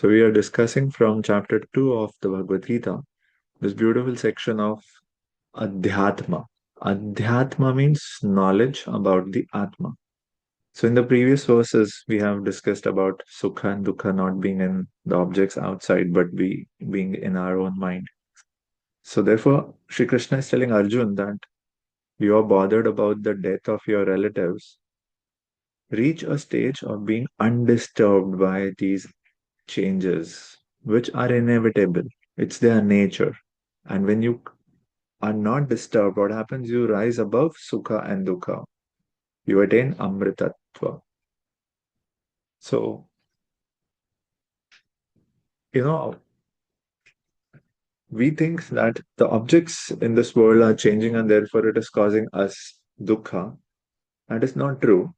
So we are discussing from chapter 2 of the Bhagavad Gita, this beautiful section of Adhyatma. Adhyatma means knowledge about the Atma. So in the previous verses, we have discussed about Sukha and Dukha not being in the objects outside, but being in our own mind. So therefore, Sri Krishna is telling Arjun that you are bothered about the death of your relatives. Reach a stage of being undisturbed by these changes, which are inevitable. It's their nature. And when you are not disturbed, what happens? You rise above Sukha and Dukha. You attain Amritatva. So, you know, we think that the objects in this world are changing and therefore it is causing us Dukha. That is not true.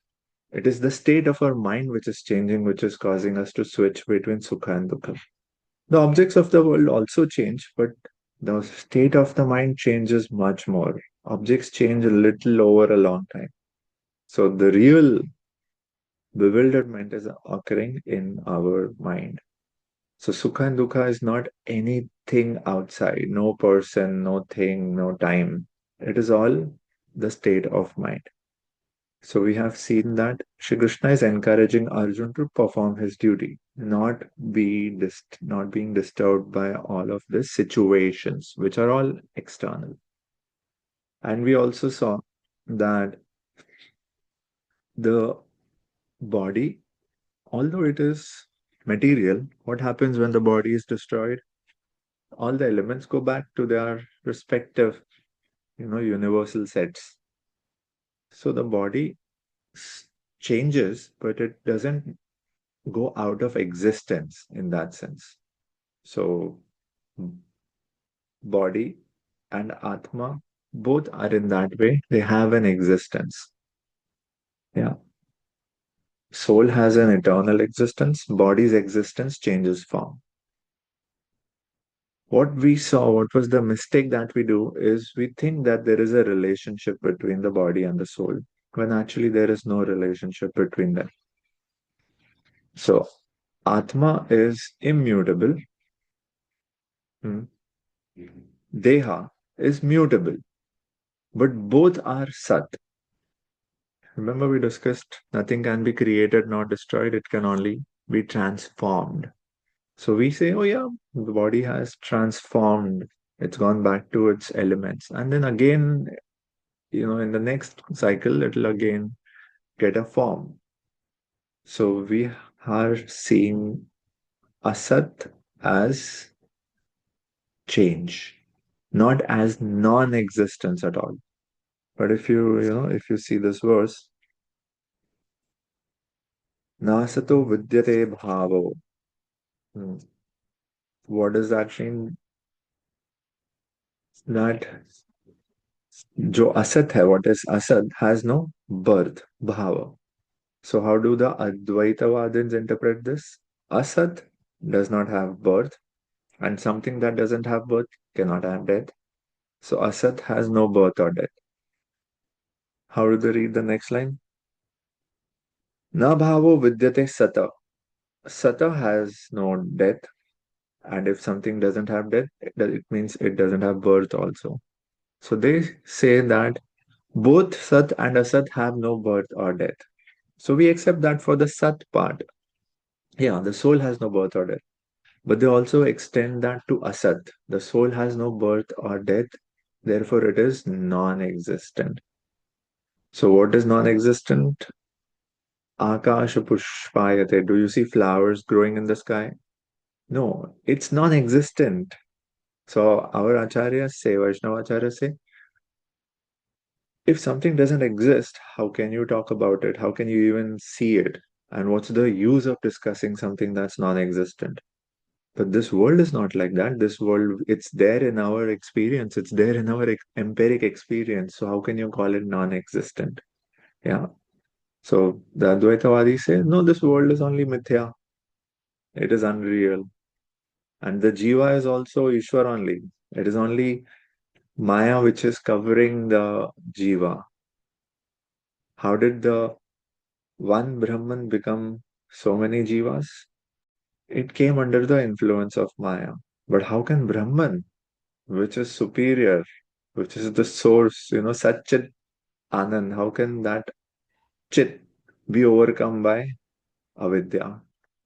It is the state of our mind which is changing, which is causing us to switch between Sukha and Dukha. The objects of the world also change, but the state of the mind changes much more. Objects change a little over a long time. So the real bewilderment is occurring in our mind. So Sukha and Dukha is not anything outside, no person, no thing, no time. It is all the state of mind. So we have seen that Shri Krishna is encouraging Arjun to perform his duty, not being disturbed by all of these situations, which are all external. And we also saw that the body, although it is material, what happens when the body is destroyed? All the elements go back to their respective, universal sets. So the body changes, but it doesn't go out of existence in that sense. So, body and Atma both are in that way, they have an existence. Yeah. Soul has an eternal existence, body's existence changes form. What we saw, what was the mistake that we do is we think that there is a relationship between the body and the soul, when actually there is no relationship between them. So, Atma is immutable. Hmm. Deha is mutable, but both are Sat. Remember, we discussed nothing can be created nor destroyed, it can only be transformed. So we say, oh, yeah, the body has transformed, it's gone back to its elements. And then again, in the next cycle, it'll again get a form. So we are seeing Asat as change, not as non existence at all. But if you see this verse, Nasato vidyate bhavo. Hmm. What does that mean? That जो असत है, what is asat, has no birth, bhava. So how do the Advaitavadins interpret this? Asat does not have birth, and something that doesn't have birth cannot have death. So asat has no birth or death. How do they read the next line? Na bhavo vidyate sata. Sata has no death, and if something doesn't have death, it means it doesn't have birth also. So they say that both Sat and Asat have no birth or death. So we accept that for the Sat part. Yeah, the soul has no birth or death. But they also extend that to Asat. The soul has no birth or death, therefore it is non existent. So, what is non existent? Akasha pushpayate. Do you see flowers growing in the sky? No, it's non existent. So, our acharyas say, Vaishnava acharyas say, if something doesn't exist, how can you talk about it? How can you even see it? And what's the use of discussing something that's non existent? But this world is not like that. This world, it's there in our experience, it's there in our empiric experience. So, how can you call it non existent? Yeah. So, the Advaitavadi say, no, this world is only mithya, it is unreal. And the Jiva is also Ishwar only. It is only Maya which is covering the Jiva. How did the one Brahman become so many Jivas? it came under the influence of Maya. But how can Brahman, which is superior, which is the source, Satchit Anand, how can that Chit be overcome by avidya?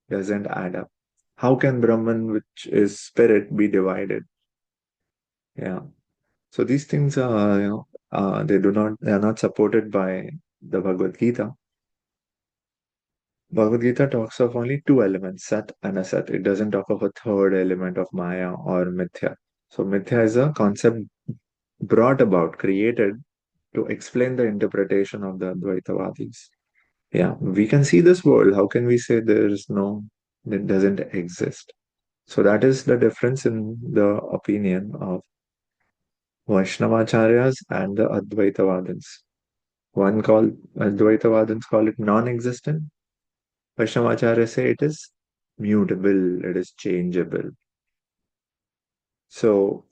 Doesn't add up. How can Brahman, which is spirit, be divided? Yeah. So these things are, they are not supported by the Bhagavad Gita. Bhagavad Gita talks of only two elements, Sat and Asat. It doesn't talk of a third element of Maya or Mithya. So Mithya is a concept brought about, created to explain the interpretation of the Advaitavadis. Yeah, we can see this world. How can we say it doesn't exist? So that is the difference in the opinion of Vaishnavacharyas and the Advaitavadins. One called Advaitavadins call it non-existent. Vaishnavacharyas say it is mutable, it is changeable. So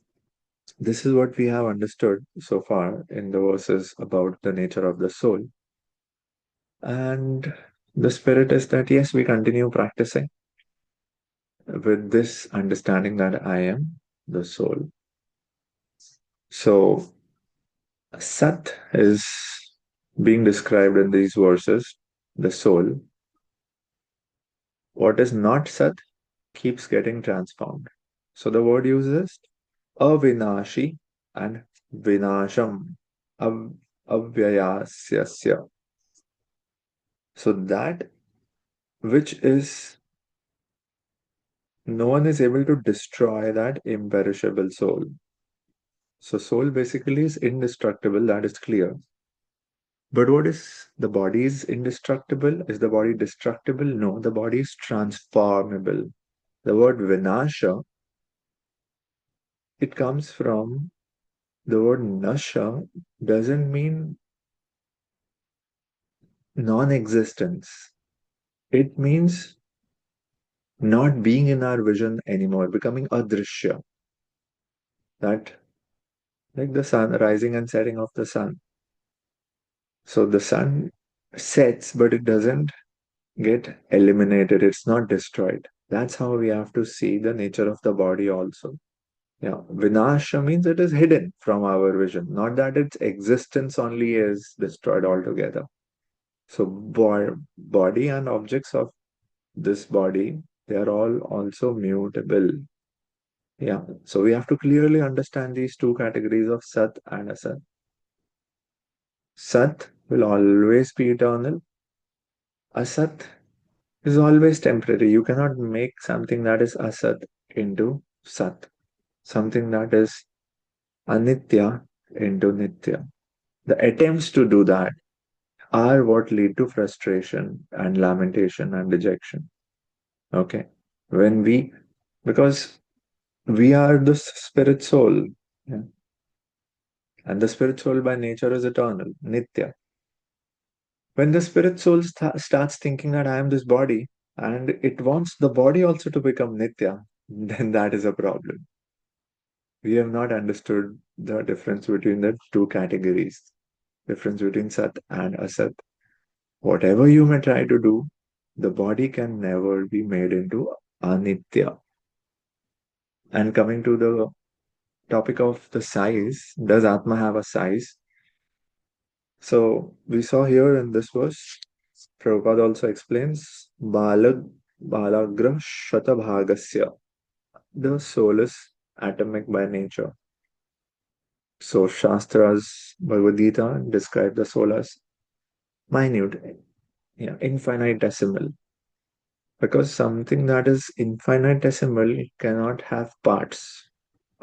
this is what we have understood so far in the verses about the nature of the soul. And the spirit is that yes, we continue practicing with this understanding that I am the soul. So Sat is being described in these verses, the soul. What is not Sat keeps getting transformed. So the word uses avinashi and vinasham, av, avyayasyasya. So that which is, no one is able to destroy that imperishable soul. So soul basically is indestructible, that is clear. But what is the body is indestructible? Is the body destructible? No, the body is transformable. The word vinasha, it comes from the word nasha, doesn't mean non-existence. It means not being in our vision anymore, becoming adrishya. That like the sun, rising and setting of the sun. So the sun sets, but it doesn't get eliminated. It's not destroyed. That's how we have to see the nature of the body also. Yeah, Vinasha means it is hidden from our vision, not that its existence only is destroyed altogether. So, body and objects of this body, they are all also mutable. Yeah, so we have to clearly understand these two categories of Sat and Asat. Sat will always be eternal. Asat is always temporary. You cannot make something that is Asat into Sat, something that is Anitya into Nitya. The attempts to do that are what lead to frustration and lamentation and dejection. Okay. When we, because we are the spirit soul, yeah, and the spirit soul by nature is eternal, Nitya. When the spirit soul starts thinking that I am this body and it wants the body also to become Nitya, then that is a problem. We have not understood the difference between the two categories, difference between Sat and Asat. Whatever you may try to do, the body can never be made into Anitya. And coming to the topic of the size, does Atma have a size? So we saw here in this verse, Prabhupada also explains Balagra Shatabhagasya. The soul is atomic by nature. So Shastras, Bhagavad Gita describe the soul as minute, infinitesimal. Because something that is infinitesimal cannot have parts.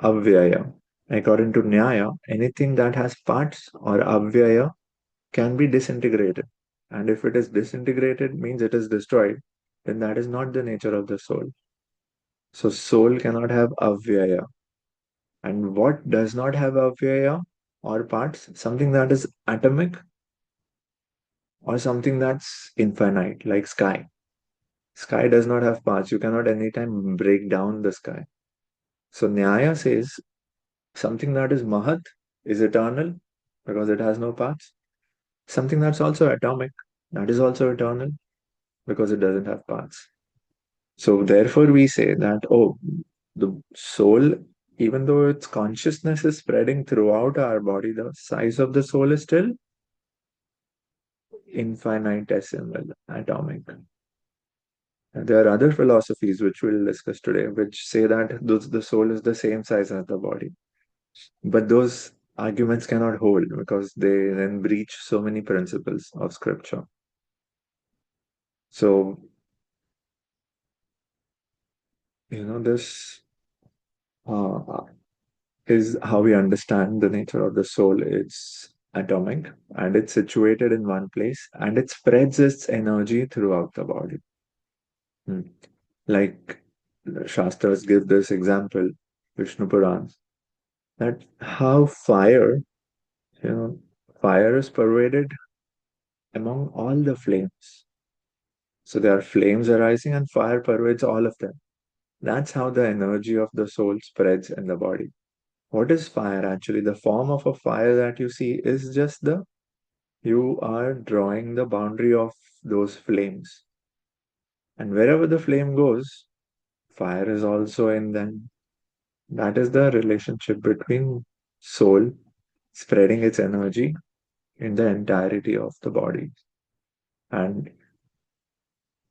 Avyaya. According to Nyaya, anything that has parts or avyaya can be disintegrated. And if it is disintegrated, means it is destroyed, then that is not the nature of the soul. So soul cannot have avyaya. And what does not have avyaya or parts? Something that is atomic or something that's infinite, like sky. Sky does not have parts. You cannot anytime break down the sky. So Nyaya says something that is Mahat is eternal because it has no parts. Something that's also atomic, that is also eternal because it doesn't have parts. So therefore we say that, oh, the soul, even though its consciousness is spreading throughout our body, the size of the soul is still infinitesimal, atomic. And there are other philosophies which we'll discuss today, which say that the soul is the same size as the body. But those arguments cannot hold because they then breach so many principles of scripture. So, this uh, is how we understand the nature of the soul. It's atomic and it's situated in one place and it spreads its energy throughout the body. Hmm. Like the Shastras give this example, Vishnu Puran, that how you know, fire is pervaded among all the flames. So there are flames arising and fire pervades all of them. That's how the energy of the soul spreads in the body. What is fire actually? The form of a fire that you see is just you are drawing the boundary of those flames. And wherever the flame goes, fire is also in them. That is the relationship between soul spreading its energy in the entirety of the body. And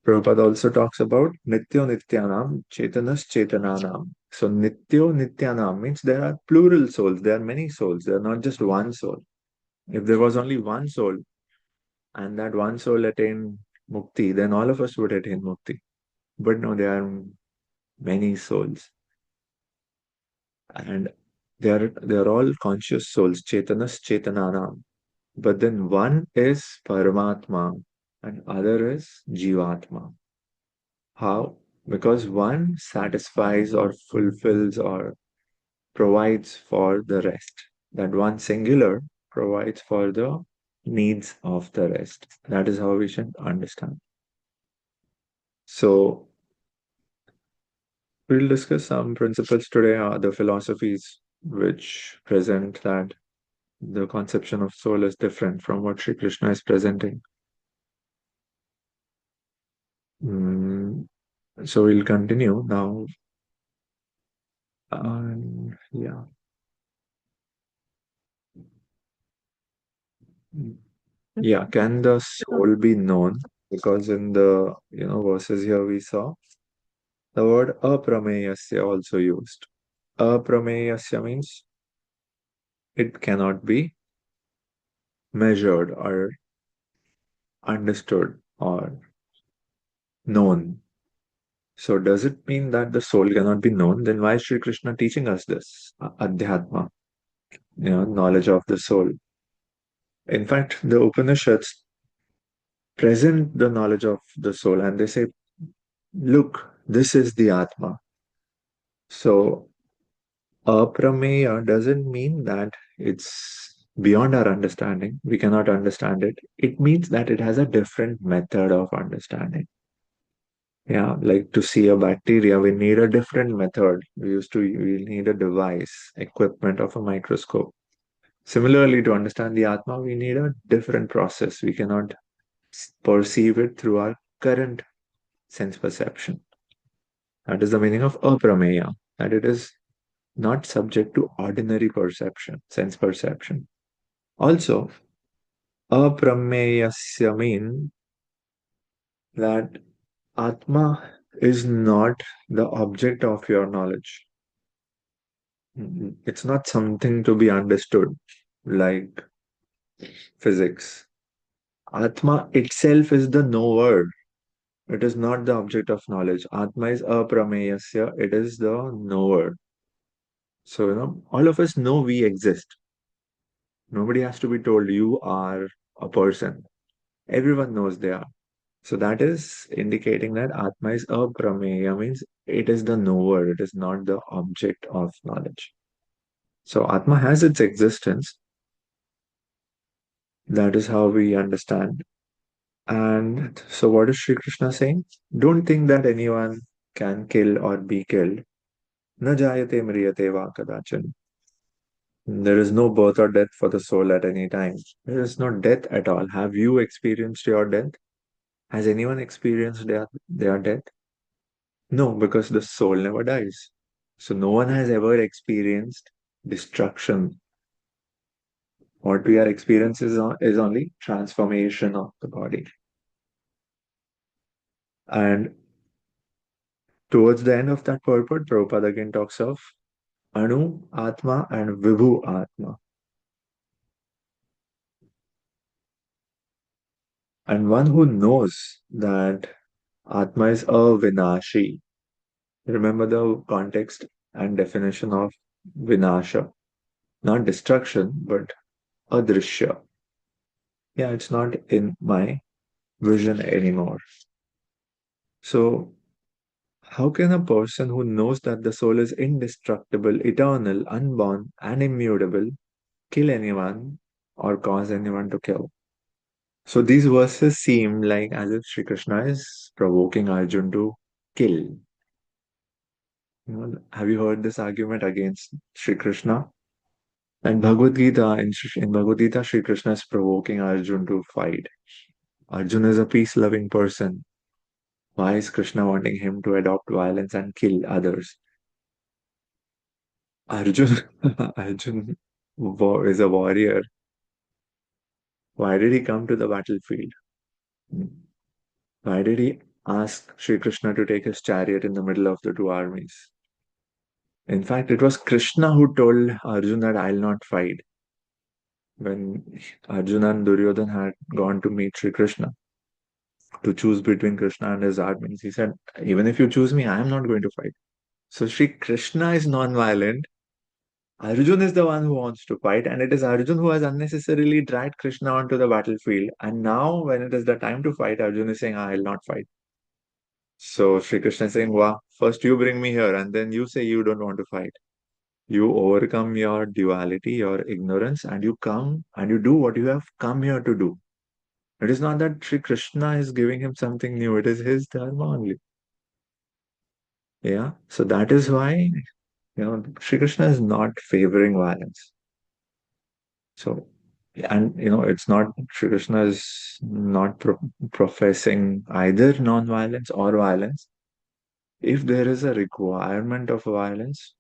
Prabhupada also talks about Nityo Nityanam, Chetanas Chetananam. So Nityo Nityanam means there are plural souls, there are many souls, there are not just one soul. If there was only one soul and that one soul attained mukti, then all of us would attain mukti. But no, there are many souls. And they are all conscious souls, Chetanas Chetananam. But then one is Paramatma and other is Jivatma. How? Because one satisfies or fulfills or provides for the rest. That one singular provides for the needs of the rest. That is how we should understand. So, we'll discuss some principles today, the philosophies which present that the conception of soul is different from what Sri Krishna is presenting. Mm, so, we'll continue now. Yeah. Yeah, can the soul be known? Because in the verses here we saw the word aprameyasya also used. Aprameyasya means it cannot be measured or understood or known. So does it mean that the soul cannot be known? Then why is Sri Krishna teaching us this? Adhyatma, knowledge of the soul. In fact, the Upanishads present the knowledge of the soul and they say, look, this is the Atma. So aprameya doesn't mean that it's beyond our understanding. We cannot understand it. It means that it has a different method of understanding. Yeah, like to see a bacteria, we need a different method. We need a device, equipment of a microscope. Similarly, to understand the Atma, we need a different process. We cannot perceive it through our current sense perception. That is the meaning of aprameya, that it is not subject to ordinary perception, sense perception. Also, aprameyasya mean that Atma is not the object of your knowledge. It's not something to be understood like physics. Atma itself is the knower. It is not the object of knowledge. Atma is aprameyasya. It is the knower. So, all of us know we exist. Nobody has to be told you are a person. Everyone knows they are. So that is indicating that Atma is aprameya, means it is the knower, it is not the object of knowledge. So Atma has its existence. That is how we understand. And so what is Sri Krishna saying? Don't think that anyone can kill or be killed. Na jayate mriyate va kadachan. There is no birth or death for the soul at any time. There is no death at all. Have you experienced your death? Has anyone experienced their death? No, because the soul never dies. So no one has ever experienced destruction. What we are experiencing is only transformation of the body. And towards the end of that purport, Prabhupada again talks of Anu Atma and Vibhu Atma. And one who knows that Atma is avinashi. Remember the context and definition of vinasha. Not destruction, but adrishya. Yeah, it's not in my vision anymore. So, how can a person who knows that the soul is indestructible, eternal, unborn, and immutable kill anyone or cause anyone to kill? So, these verses seem like as if Sri Krishna is provoking Arjun to kill. Have you heard this argument against Sri Krishna? And Bhagavad Gita, in Bhagavad Gita, Sri Krishna is provoking Arjun to fight. Arjun is a peace-loving person. Why is Krishna wanting him to adopt violence and kill others? Arjun, Arjun is a warrior. Why did he come to the battlefield? Why did he ask Sri Krishna to take his chariot in the middle of the two armies? In fact, it was Krishna who told Arjun that I'll not fight when Arjuna and Duryodhan had gone to meet Sri Krishna to choose between Krishna and his armies. He said, even if you choose me, I am not going to fight. So Sri Krishna is non-violent. Arjun is the one who wants to fight, and it is Arjun who has unnecessarily dragged Krishna onto the battlefield. And now, when it is the time to fight, Arjun is saying, I'll not fight. So Sri Krishna is saying, wow, first you bring me here, and then you say you don't want to fight. You overcome your duality, your ignorance, and you come and you do what you have come here to do. It is not that Sri Krishna is giving him something new, it is his dharma only. Yeah. So that is why, Sri Krishna is not favoring violence. So, and it's not, Sri Krishna is not professing either non-violence or violence. If there is a requirement of violence,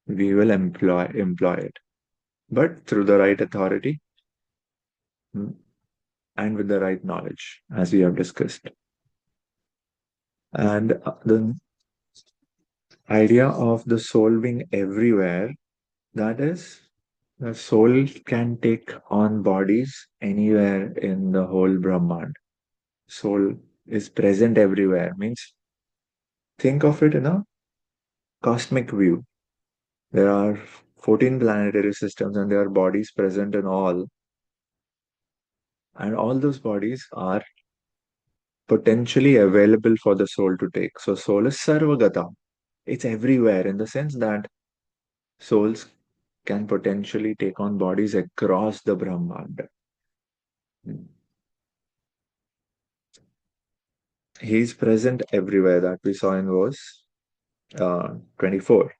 we will employ it, but through the right authority, mm, and with the right knowledge, as we have discussed. And the idea of the soul being everywhere, that is, the soul can take on bodies anywhere in the whole Brahmand. Soul is present everywhere, means think of it in a cosmic view. There are 14 planetary systems and there are bodies present in all. And all those bodies are potentially available for the soul to take. So soul is sarvagata. It's everywhere in the sense that souls can potentially take on bodies across the Brahmand. He is present everywhere that we saw in verse 24.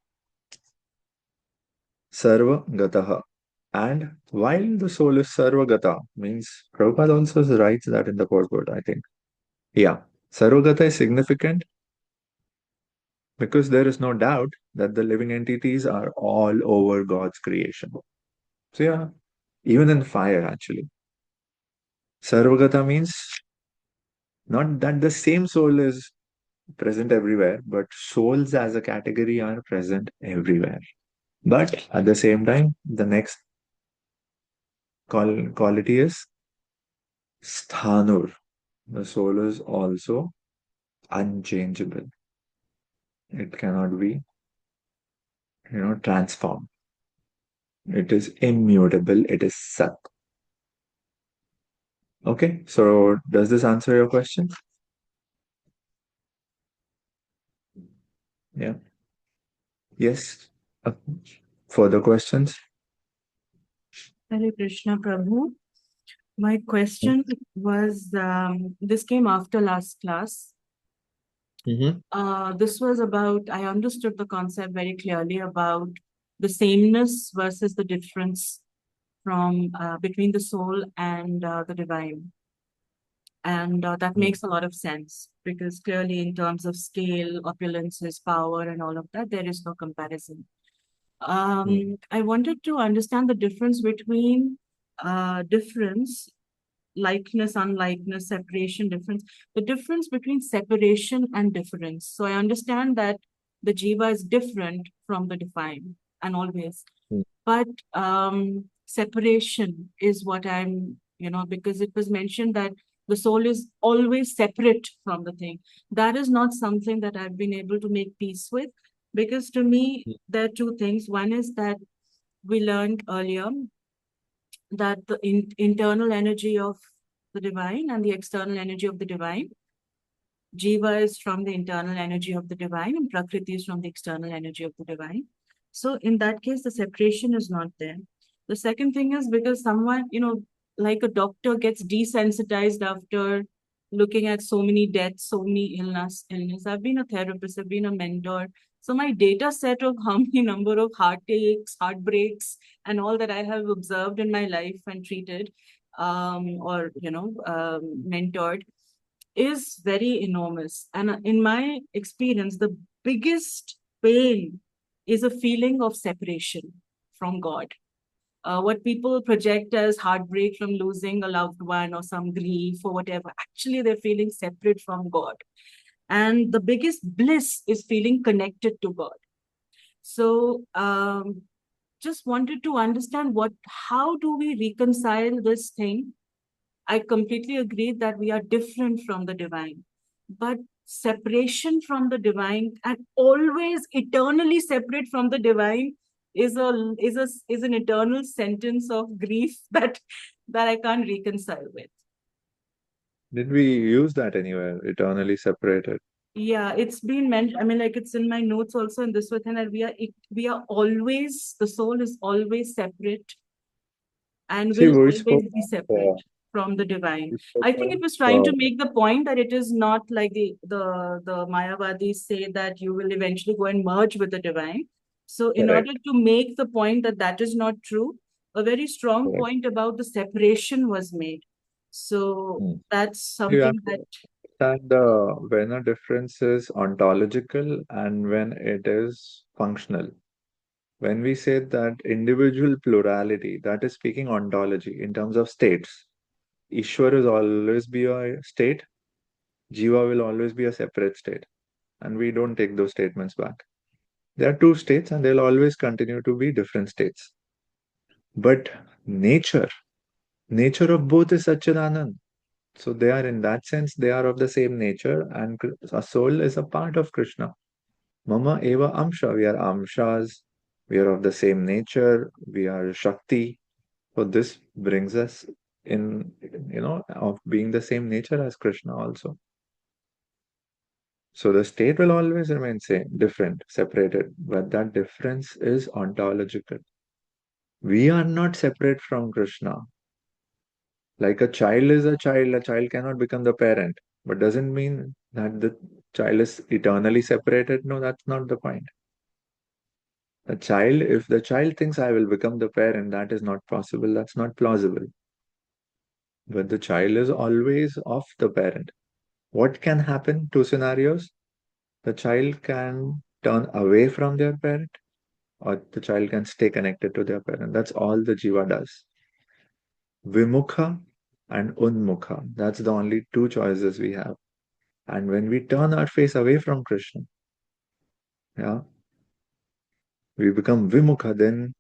Sarva Gataha. And while the soul is Sarvagata, means Prabhupada also writes that in the purport, I think. Yeah. Sarvagata is significant because there is no doubt that the living entities are all over God's creation. So, yeah, even in fire, actually. Sarvagata means not that the same soul is present everywhere, but souls as a category are present everywhere. But at the same time, the next quality is sthanur. The soul is also unchangeable. It cannot be, transformed. It is immutable. It is sat. Okay, so does this answer your question? Yeah. Yes. Uh, Further questions? Hare Krishna Prabhu. My question was this came after last class. This was about, I understood the concept very clearly about the sameness versus the difference from between the soul and the divine. And that Mm, makes a lot of sense because clearly, in terms of scale, opulences, power, and all of that, there is no comparison. mm, I wanted to understand the difference between difference, likeness, unlikeness, separation, difference, the difference between separation and difference. So I understand that the jiva is different from the divine and always, mm, but separation is what I'm, because it was mentioned that the soul is always separate from the thing. That is not something that I've been able to make peace with, because to me, mm, there are two things. One is that we learned earlier that the internal energy of the divine and the external energy of the divine, Jiva is from the internal energy of the divine and Prakriti is from the external energy of the divine. So in that case, the separation is not there. The second thing is because someone, like a doctor gets desensitized after looking at so many deaths, so many illness. I've been a therapist, I've been a mentor. So my data set of how many number of heartaches, heartbreaks, and all that I have observed in my life and treated, or mentored, is very enormous. And in my experience, the biggest pain is a feeling of separation from God. What people project as heartbreak from losing a loved one or some grief or whatever, actually, they're feeling separate from God. And the biggest bliss is feeling connected to God. So, just wanted to understand how do we reconcile this thing. I completely agree that we are different from the divine, but separation from the divine and always eternally separate from the divine is an eternal sentence of grief that I can't reconcile with. did we use that anywhere? Eternally separated. Yeah, it's been mentioned. I mean, like it's in my notes also in this within that we are always, the soul is always separate and See, will we spoke always be of, separate from the divine. we spoke I think it was trying of, to make the point that it is not like the Mayavadis say that you will eventually go and merge with the divine. So, in order correct, to make the point that that is not true, a very strong correct. point about the separation was made. So Mm. that's You have something to that, understand when a difference is ontological and when it is functional. When we say that individual plurality, that is speaking ontology in terms of states. Ishwar will always be a state, Jiva will always be a separate state. And we don't take those statements back. There are two states and they'll always continue to be different states. But nature, nature of both is Satchidanand. So they are in that sense, they are of the same nature and a soul is a part of Krishna. Mama eva amsha, we are amshas, we are of the same nature, we are Shakti. So this brings us in, of being the same nature as Krishna also. So the state will always remain same, different, separated, but that difference is ontological. We are not separate from Krishna. Like a child is a child cannot become the parent, but doesn't mean that the child is eternally separated. No, that's not the point. The child, if the child thinks I will become the parent, that is not possible, that's not plausible. But the child is always of the parent. What can happen? Two scenarios. The child can turn away from their parent, or the child can stay connected to their parent. That's all the jiva does. Vimukha and Unmukha. That's the only two choices we have. And when we turn our face away from Krishna, yeah, we become Vimukha, then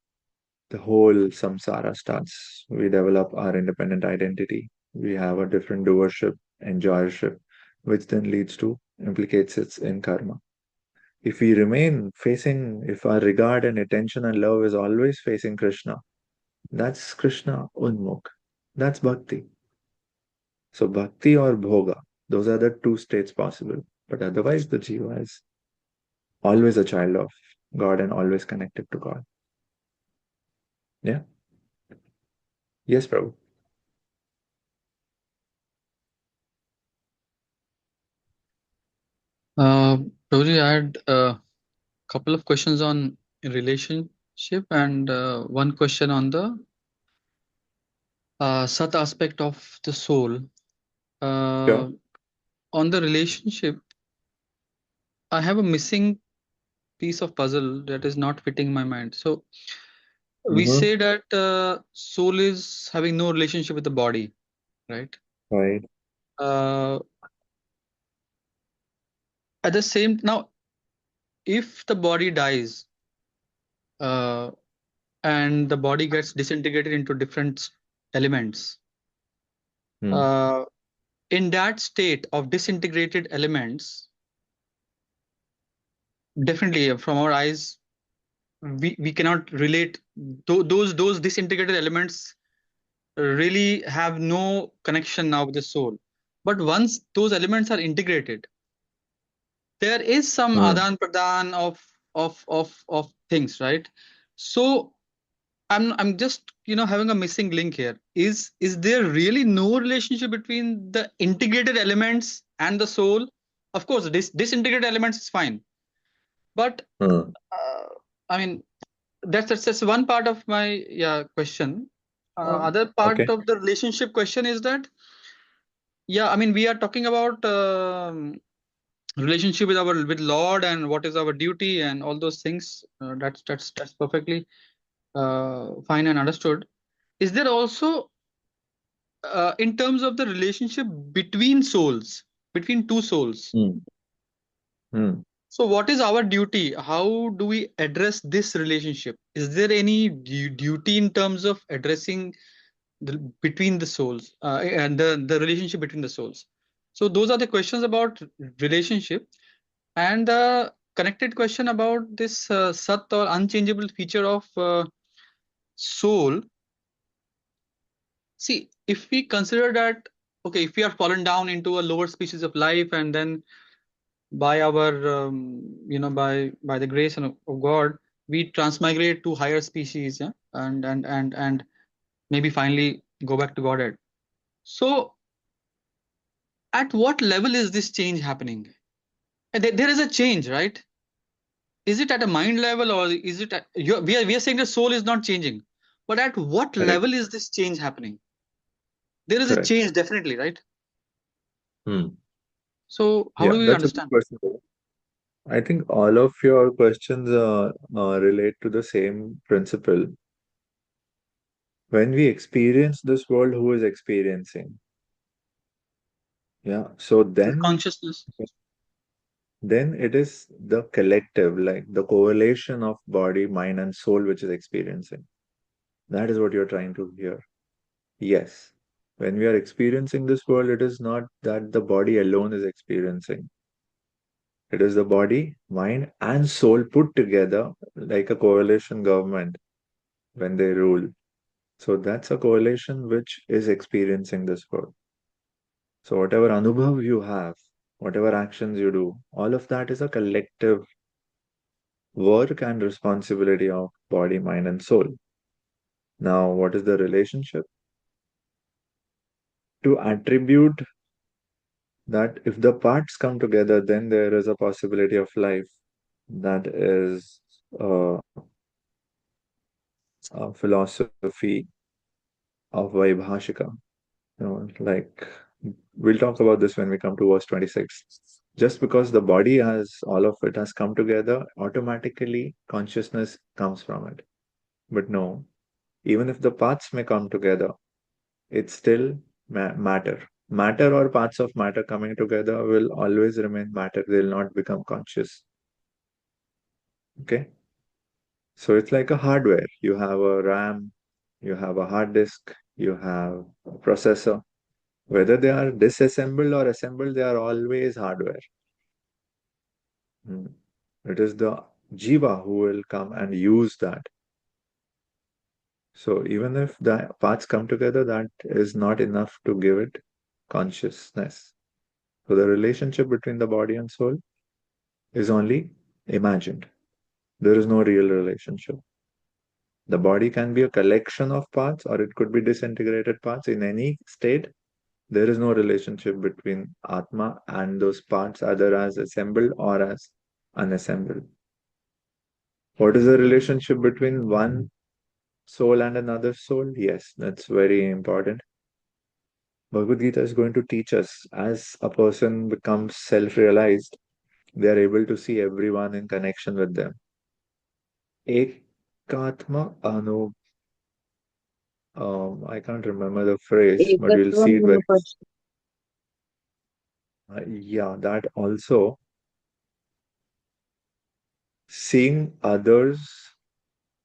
the whole samsara starts. We develop our independent identity. We have a different doership, enjoyership, which then leads to implicates it in karma. If we remain facing, if our regard and attention and love is always facing Krishna, that's Krishna Unmukh. That's bhakti. So bhakti or bhoga, those are the two states possible. But otherwise, the jiva is always a child of God and always connected to God. Yeah. Yes, Prabhu. Uh, Roji, I had a couple of questions on relationship and one question on the Sat aspect of the soul. On the relationship, I have a missing piece of puzzle that is not fitting my mind. So we Mhm. say that soul is having no relationship with the body, right? Right. Uh, at the same now, if the body dies uh, and the body gets disintegrated into different elements, Hmm. in that state of disintegrated elements, definitely from our eyes, we cannot relate. Those disintegrated elements really have no connection now with the soul. But once those elements are integrated, there is some Hmm. adan pradan of things, right? So I'm just having a missing link here. Is there really no relationship between the integrated elements and the soul? Of course, disintegrated elements is fine, but Hmm. I mean that's one part of my question. Other Okay. part of the relationship question is that I mean we are talking about relationship with Lord and what is our duty and all those things. That's perfectly fine and understood. Is there also in terms of the relationship between souls, between two souls? Hmm. Hmm. So what is our duty? How do we address this relationship? Is there any duty in terms of addressing between the souls and the relationship between the souls? So those are the questions about relationship. And the connected question about this sat or unchangeable feature of soul. See, if we consider that, okay, if we are fallen down into a lower species of life, and then by our, by the grace of God, we transmigrate to higher species, yeah, and maybe finally go back to Godhead. So, at what level is this change happening? There is a change, right? Is it at a mind level, or is it we are saying the soul is not changing, but at what Correct. level is this change happening? There is a Correct. change, definitely, right? Hmm. So how Yeah, do we that's a good understand? question. I think all of your questions relate to the same principle. When we experience this world, who is experiencing? Yeah. So The consciousness. then it is the collective, like the correlation of body, mind, and soul, which is experiencing. That is what you're trying to hear. Yes. When we are experiencing this world, it is not that the body alone is experiencing. It is the body, mind, and soul put together like a coalition government when they rule. So that's a coalition which is experiencing this world. So whatever anubhav you have, whatever actions you do, all of that is a collective work and responsibility of body, mind, and soul. Now, what is the relationship? To attribute that if the parts come together, then there is a possibility of life. That is a philosophy of Vaibhashika. Like we'll talk about this when we come to verse 26. Just because the body has all of it has come together, automatically consciousness comes from it. But no, even if the parts may come together, it's still matter. Matter or parts of matter coming together will always remain matter. They'll not become conscious. Okay. So it's like a hardware. You have a RAM, you have a hard disk, you have a processor. Whether they are disassembled or assembled, they are always hardware. Hmm. It is the jiva who will come and use that. So even if the parts come together, that is not enough to give it consciousness. So the relationship between the body and soul is only imagined. There is no real relationship. The body can be a collection of parts or it could be disintegrated parts. In any state, there is no relationship between Atma and those parts, either as assembled or as unassembled. What is the relationship between one soul and another soul? Yes, that's very important. Bhagavad Gita is going to teach us as a person becomes self-realized, they are able to see everyone in connection with them. Ekatma anu. I can't remember the phrase, but you'll see it very. Yeah, that also seeing others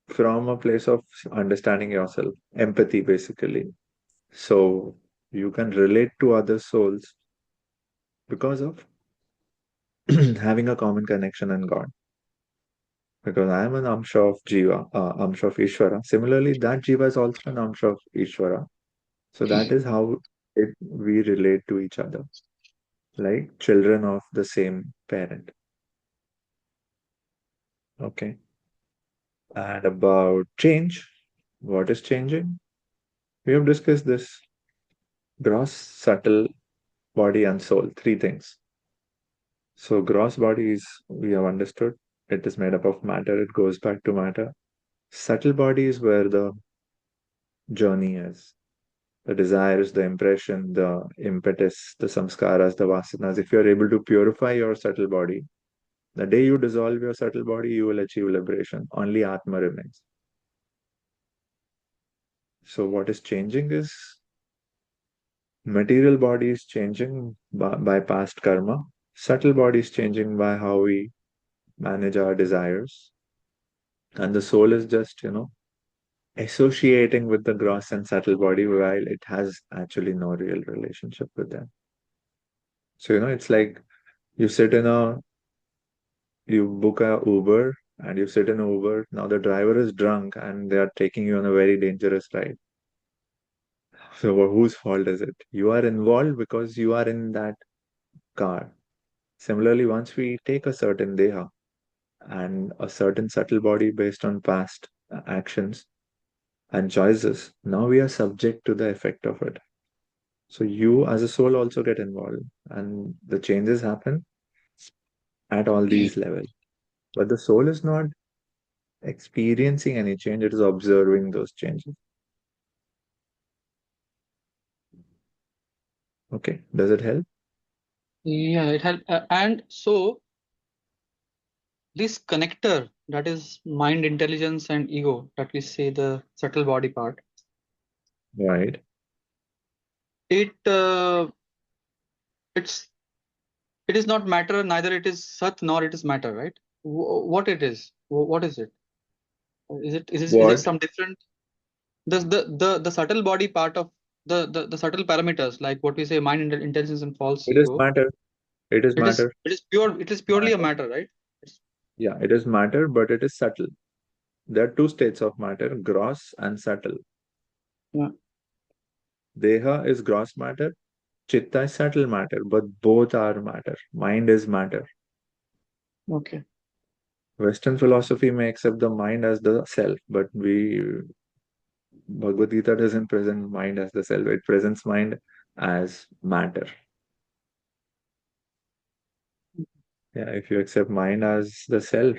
from a place of understanding yourself, empathy, basically. So you can relate to other souls because of having a common connection in God. Because I am an Amsha of Jiva, Amsha of Ishvara. Similarly, that Jiva is also an Amsha of Ishvara. So that is how we relate to each other, like children of the same parent. Okay. And about change, what is changing? We have discussed this gross, subtle, body, and soul, three things. So, gross body is, we have understood, it is made up of matter, it goes back to matter. Subtle body is where the journey is. The desires, the impression, the impetus, the samskaras, the vasanas. If you are able to purify your subtle body, the day you dissolve your subtle body, you will achieve liberation. Only Atma remains. So, what is changing is material body is changing by past karma. Subtle body is changing by how we manage our desires. And the soul is just, associating with the gross and subtle body while it has actually no real relationship with them. So, it's like you sit in you book a Uber and you sit in Uber. Now the driver is drunk and they are taking you on a very dangerous ride. So whose fault is it? You are involved because you are in that car. Similarly, once we take a certain deha and a certain subtle body based on past actions and choices, now we are subject to the effect of it. So you as a soul also get involved and the changes happen at all these levels. But the soul is not experiencing any change, it is observing those changes. Okay, does it help? Yeah, it helps. And so this connector, that is mind, intelligence, and ego, that we say the subtle body part, Right. it it's it is not matter, neither it is sat nor it is matter, right? What it is? What is it? Is it What? some different? The subtle body part of the subtle parameters, like what we say mind, intelligence, and false It is ego. matter. It is matter. It is purely a Matter. matter, right? Yeah, it is matter, but it is subtle. There are two states of matter, gross and subtle. Yeah. Deha is gross matter, chitta is subtle matter, but both are matter. Mind is matter. Okay. Western philosophy may accept the mind as the self, but Bhagavad Gita doesn't present mind as the self. It presents mind as matter. Yeah, if you accept mind as the self,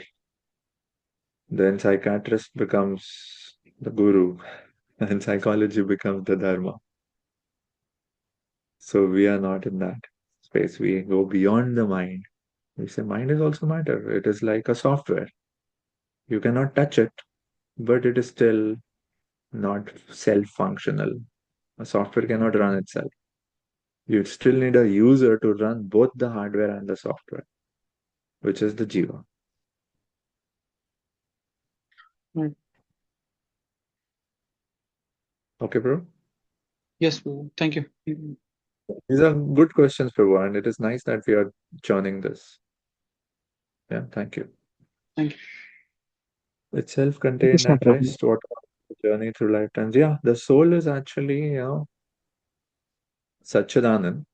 then psychiatrist becomes the guru and psychology becomes the dharma. So we are not in that space. We go beyond the mind. We say mind is also matter. It is like a software. You cannot touch it, but it is still not self-functional. A software cannot run itself. You still need a user to run both the hardware and the software, which is the jiva. Right. Okay, bro? Yes, thank you. These are good questions, Prabhu, and it is nice that we are joining this. Yeah, thank you. Thank you. It's self-contained at rest. What the journey through lifetimes? Yeah, the soul is actually, Satchidanand,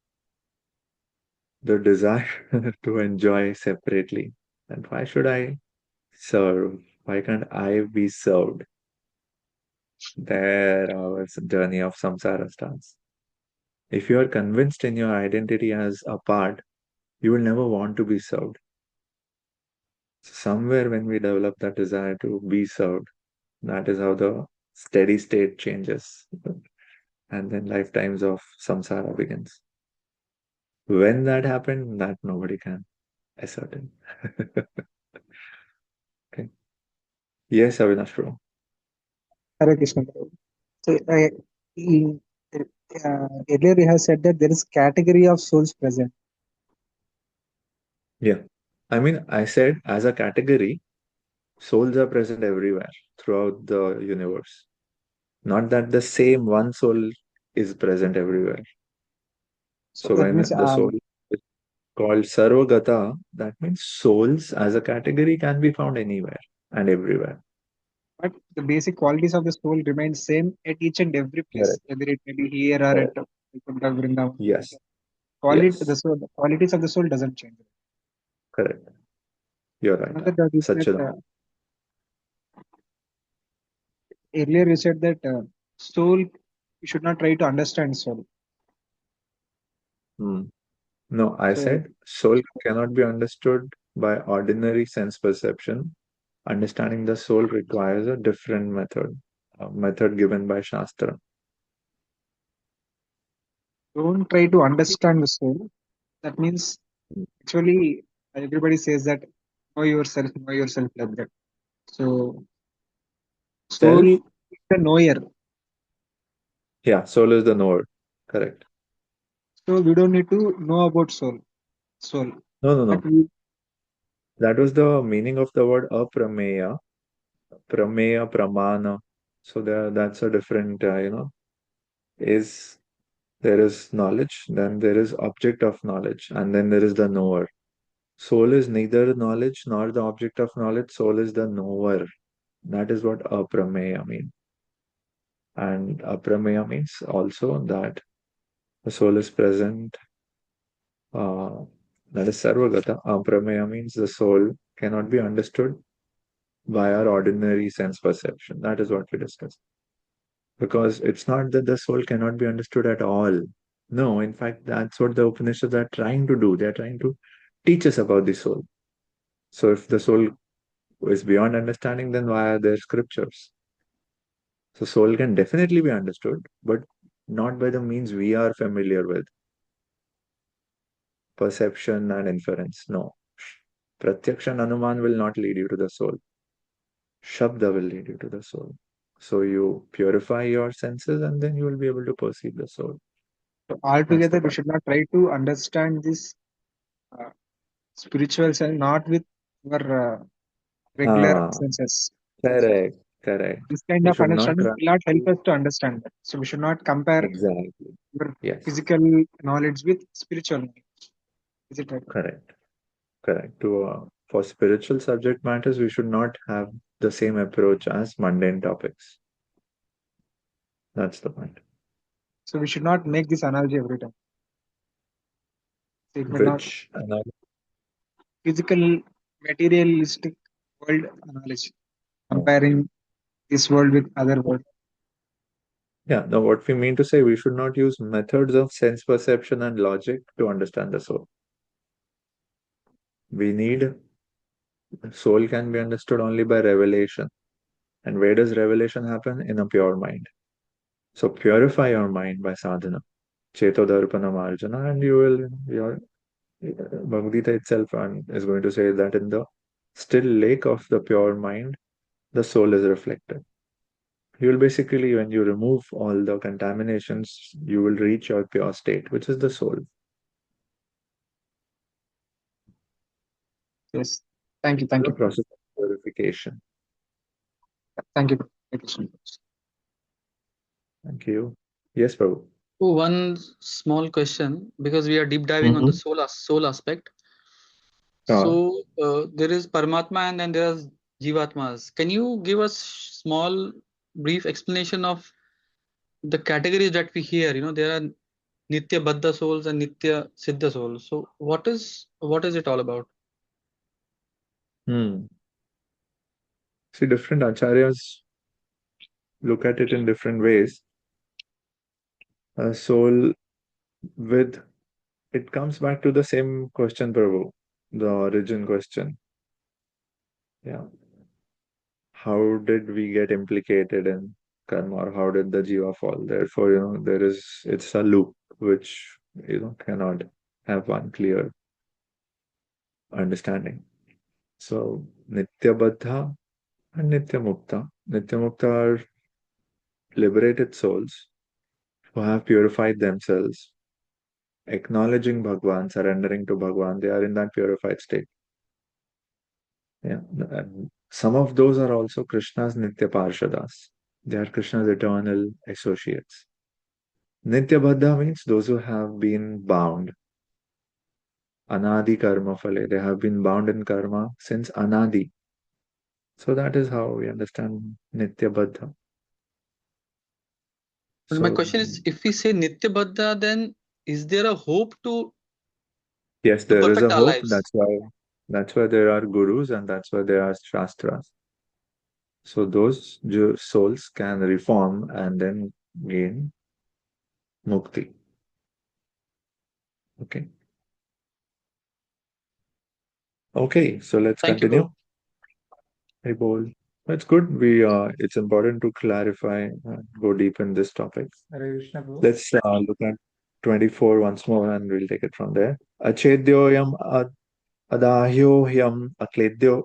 the desire to enjoy separately. And why should I serve? Why can't I be served? There our journey of samsara starts. If you are convinced in your identity as a part, you will never want to be served. Somewhere when we develop that desire to be served, that is how the steady state changes. and then lifetimes of samsara begins. When that happened, that nobody can ascertain. Okay. Yes, Avinash bro. Hare Krishna. Prabhu. So, in, earlier you have said that there is category of souls present. Yeah. I mean, I said as a category, souls are present everywhere throughout the universe. Not that the same one soul is present everywhere. So So that when means the soul is called Sarvagata, that means souls as a category can be found anywhere and everywhere. but the basic qualities of the soul remain same at each and every place, Correct. whether it may be here or at Correct. Vaikuntha, Vrindavan. Yes. The Yes. soul, the qualities of the soul doesn't change. Correct. You're right. Another doubt is that Satchidanand. earlier you said that soul, you should not try to understand soul. Hmm. No, I So said soul cannot be understood by ordinary sense perception. Understanding the soul requires a different method, a method given by Shastra. don't try to understand the soul. That means actually everybody says that know yourself like that. So soul Self? is the knower. Yeah, soul is the knower. Correct. So we don't need to know about soul. No, no, But no. That was the meaning of the word aprameya, prameya, pramana. So that's a different, is there is knowledge, then there is object of knowledge, and then there is the knower. Soul is neither knowledge nor the object of knowledge. Soul is the knower. That is what aprameya means. And aprameya means also that the soul is present. That is sarvagata. Aprameya means the soul cannot be understood by our ordinary sense perception. That is what we discussed. Because it's not that the soul cannot be understood at all. No, in fact, that's what the Upanishads are trying to do. They're trying to teach us about the soul. So if the soul is beyond understanding, then why are there scriptures? So soul can definitely be understood, but not by the means we are familiar with. Perception and inference. No. Pratyaksha and Anuman will not lead you to the soul. Shabda will lead you to the soul. So you purify your senses and then you will be able to perceive the soul. That's the altogether we point. should not try to understand this uh, spiritual sense not with our regular Ah, senses. correct, correct. This kind We of should not understanding try will not help to. us to understand that. So we should not compare Exactly. your Yes, physical knowledge with spiritual knowledge. Is it right? correct, correct. For spiritual subject matters, we should not have the same approach as mundane topics. That's the point. So we should not make this analogy every time. So it may not Which another. physical materialistic world analogy comparing this world with other world. Yeah, now what we mean to say, we should not use methods of sense perception and logic to understand the soul. We need soul can be understood only by revelation. And where does revelation happen? In a pure mind. So purify your mind by sadhana. Cheto Darpana Marjana, and your Bhagavad Gita itself is going to say that in the still lake of the pure mind, the soul is reflected. You will basically, when you remove all the contaminations, you will reach your pure state, which is the soul. Yes. Thank you. Thank The you. process of purification. Thank you. Thank you so much. Thank you. Yes, Prabhu. Oh, one small question, because we are deep diving on the soul aspect. Uh, So there is Paramatma and then there is Jivatmas. Can you give us small brief explanation of the categories that we hear? There are Nitya Baddha souls and Nitya Siddha souls. So what is it all about? hmm. See, different acharyas look at it in different ways. A soul with it comes back to the same question, Prabhu, the origin question. Yeah. How did we get implicated in karma, or how did the jiva fall? Therefore, it's a loop which, cannot have one clear understanding. So, Nitya Baddha and Nitya Mukta. Nitya Mukta are liberated souls who have purified themselves, acknowledging Bhagwan, surrendering to Bhagwan. They are in that purified state. Yeah. And some of those are also Krishna's Nitya Parshadas. They are Krishna's eternal associates. Nitya Baddha means those who have been bound. Anadi karma phale. They have been bound in karma since Anadi. So that is how we understand Nitya Baddha. But my question is, if we say Nitya Baddha, then is there a hope to yes, there is perfect a our hope. lives? That's why there are gurus and that's why there are shastras. So those souls can reform and then gain mukti. Okay. Okay, so let's Thank you, continue. Prabhu. Hey, Bol. That's good. It's important to clarify, go deep in this topic. Hare Krishna, bro. Let's look at 24 once more and we'll take it from there. Achedyoyam adahyohyam akledyo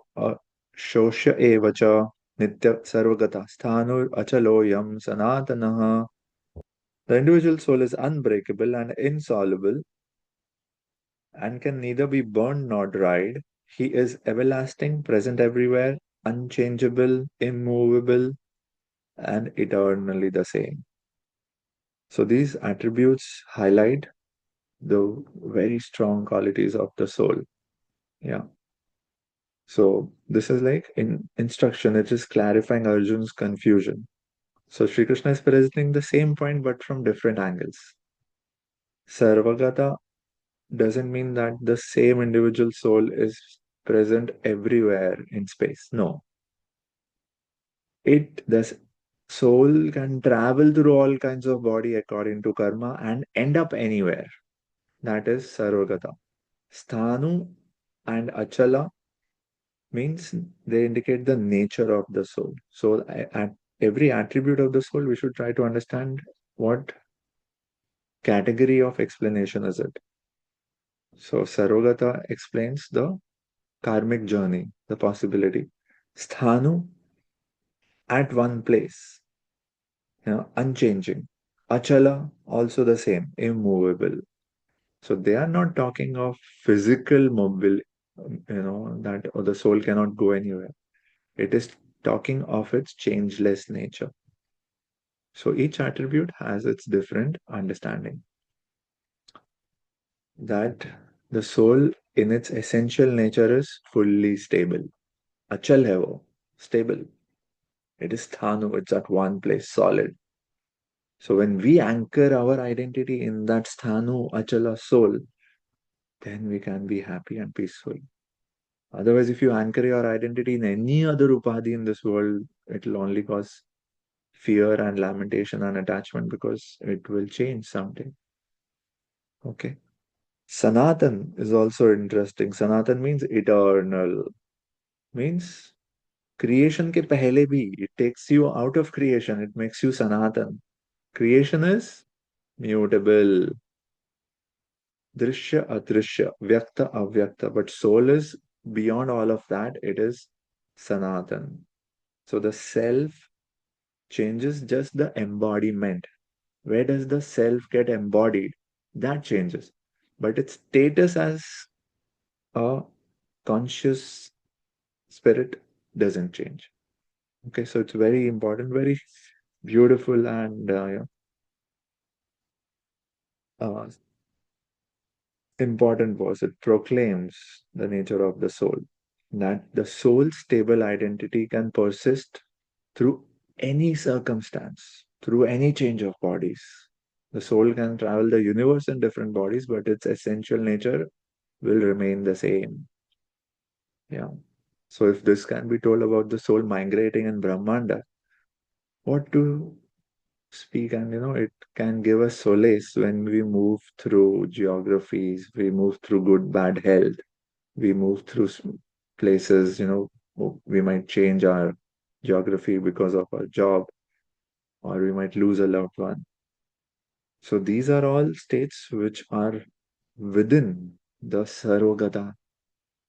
shosya evacha nitya sarvagata sthanur achaloyam sanatanaha. The individual soul is unbreakable and insoluble and can neither be burned nor dried. He is everlasting, present everywhere, unchangeable, immovable, and eternally the same. So these attributes highlight the very strong qualities of the soul. Yeah. So this is like in instruction, it is clarifying Arjun's confusion. So Sri Krishna is presenting the same point but from different angles. Sarvagata doesn't mean that the same individual soul is present everywhere in space. No. The soul can travel through all kinds of body according to karma and end up anywhere. That is Sarvagata. Sthanu and Achala means they indicate the nature of the soul. So at every attribute of the soul, we should try to understand what category of explanation is it. So Sarvagata explains the karmic journey, the possibility. Sthanu at one place, unchanging. Achala also the same, immovable. So they are not talking of physical mobility, that the soul cannot go anywhere. It is talking of its changeless nature. So each attribute has its different understanding. That the soul in its essential nature is fully stable. Achal hai wo, stable. It is sthanu, it's at one place, solid. So when we anchor our identity in that sthanu, achala soul, then we can be happy and peaceful. Otherwise, if you anchor your identity in any other upadhi in this world, it will only cause fear and lamentation and attachment because it will change someday. Okay. Sanatan is also interesting. Sanatan means eternal. Means creation ke pehle bhi. It takes you out of creation. It makes you Sanatan. Creation is mutable. Drishya, adrishya, vyakta, avyakta. But soul is beyond all of that. It is Sanatan. So the self changes just the embodiment. Where does the self get embodied? That changes. But its status as a conscious spirit doesn't change. Okay, so it's very important, very beautiful, and important verse. It proclaims the nature of the soul, that the soul's stable identity can persist through any circumstance, through any change of bodies. The soul can travel the universe in different bodies, but its essential nature will remain the same. Yeah. So if this can be told about the soul migrating in Brahmanda, what to speak? And it can give us solace when we move through geographies, we move through good, bad health, we move through places, we might change our geography because of our job. or we might lose a loved one. So these are all states which are within the Sarogata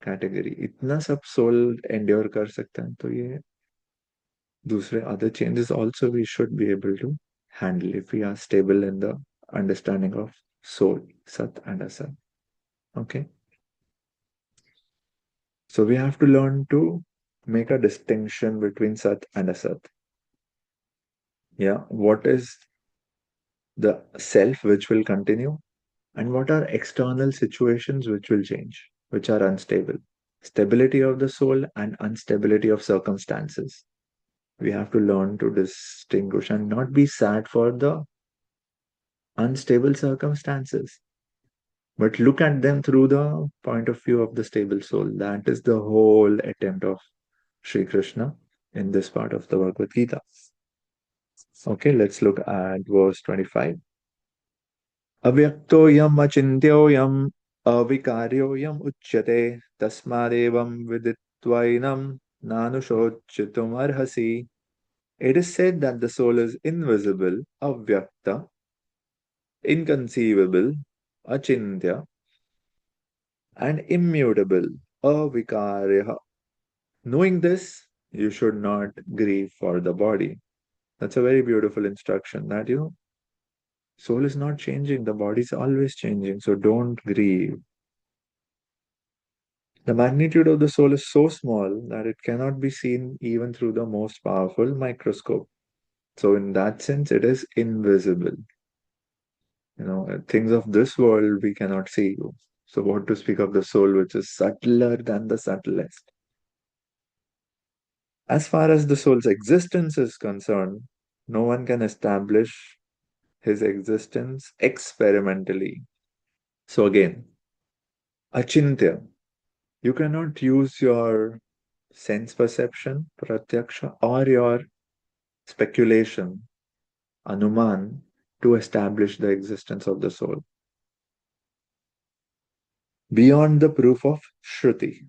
category. इतना सब soul endure कर सकता है, तो ये दूसरे other changes also we should be able to handle if we are stable in the understanding of soul, Sat and Asat. Okay. So we have to learn to make a distinction between Sat and Asat. Yeah, what is the self which will continue, and what are external situations which will change, which are unstable. Stability of the soul and instability of circumstances. We have to learn to distinguish and not be sad for the unstable circumstances, but look at them through the point of view of the stable soul. That is the whole attempt of Sri Krishna in this part of the Bhagavad Gita. Okay, let's look at verse 25. Avyaktoyam achintyoyam avikaryoyam uchyate tasmadevam viditvainam nanushochitum arhasi. It is said that the soul is invisible, avyakta, inconceivable, achintya, and immutable, avikarya. Knowing this, you should not grieve for the body. That's a very beautiful instruction that soul is not changing, the body is always changing, so don't grieve. The magnitude of the soul is so small that it cannot be seen even through the most powerful microscope. So, in that sense, it is invisible. Things of this world we cannot see. So, what to speak of the soul, which is subtler than the subtlest? As far as the soul's existence is concerned, no one can establish his existence experimentally. So, again, achintya, you cannot use your sense perception, pratyaksha, or your speculation, anuman, to establish the existence of the soul. Beyond the proof of Shruti.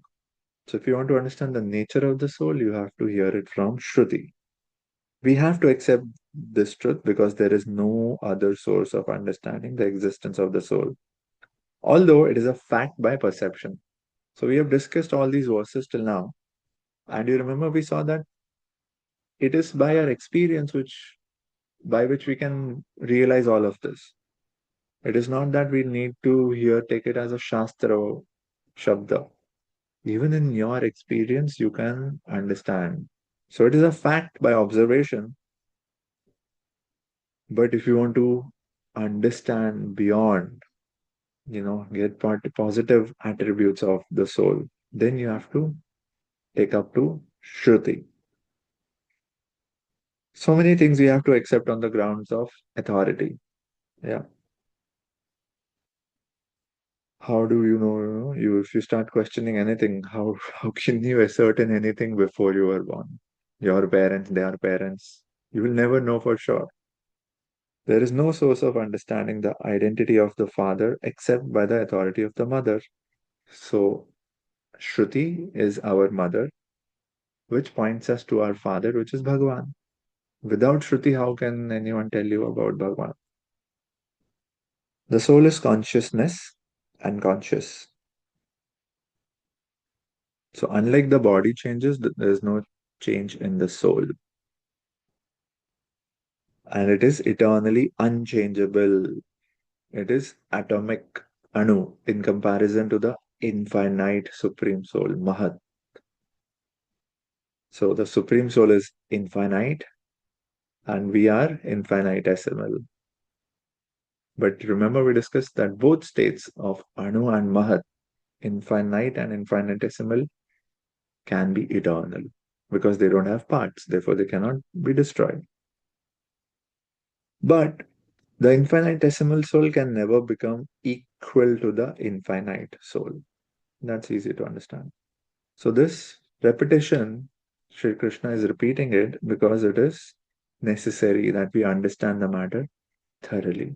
So if you want to understand the nature of the soul, you have to hear it from Shruti. We have to accept this truth because there is no other source of understanding the existence of the soul, although it is a fact by perception. So we have discussed all these verses till now, and you remember we saw that it is by our experience by which we can realize all of this. It is not that we need to take it as a shastra or shabda. Even in your experience, you can understand. So it is a fact by observation. But if you want to understand beyond, get positive attributes of the soul, then you have to take up to Shruti. So many things we have to accept on the grounds of authority. Yeah. How do you know, if you start questioning anything, how can you ascertain anything before you were born? Your parents, their parents, you will never know for sure. There is no source of understanding the identity of the father except by the authority of the mother. So, Shruti is our mother, which points us to our father, which is Bhagwan. Without Shruti, how can anyone tell you about Bhagwan? The soul is consciousness and conscious. So, unlike the body changes, there is no change in the soul. And it is eternally unchangeable. It is atomic anu in comparison to the infinite supreme soul, Mahat. So the supreme soul is infinite and we are infinitesimal. But remember, we discussed that both states of anu and Mahat, infinite and infinitesimal, can be eternal because they don't have parts, therefore they cannot be destroyed. But the infinitesimal soul can never become equal to the infinite soul. That's easy to understand. So this repetition, Sri Krishna is repeating it because it is necessary that we understand the matter thoroughly.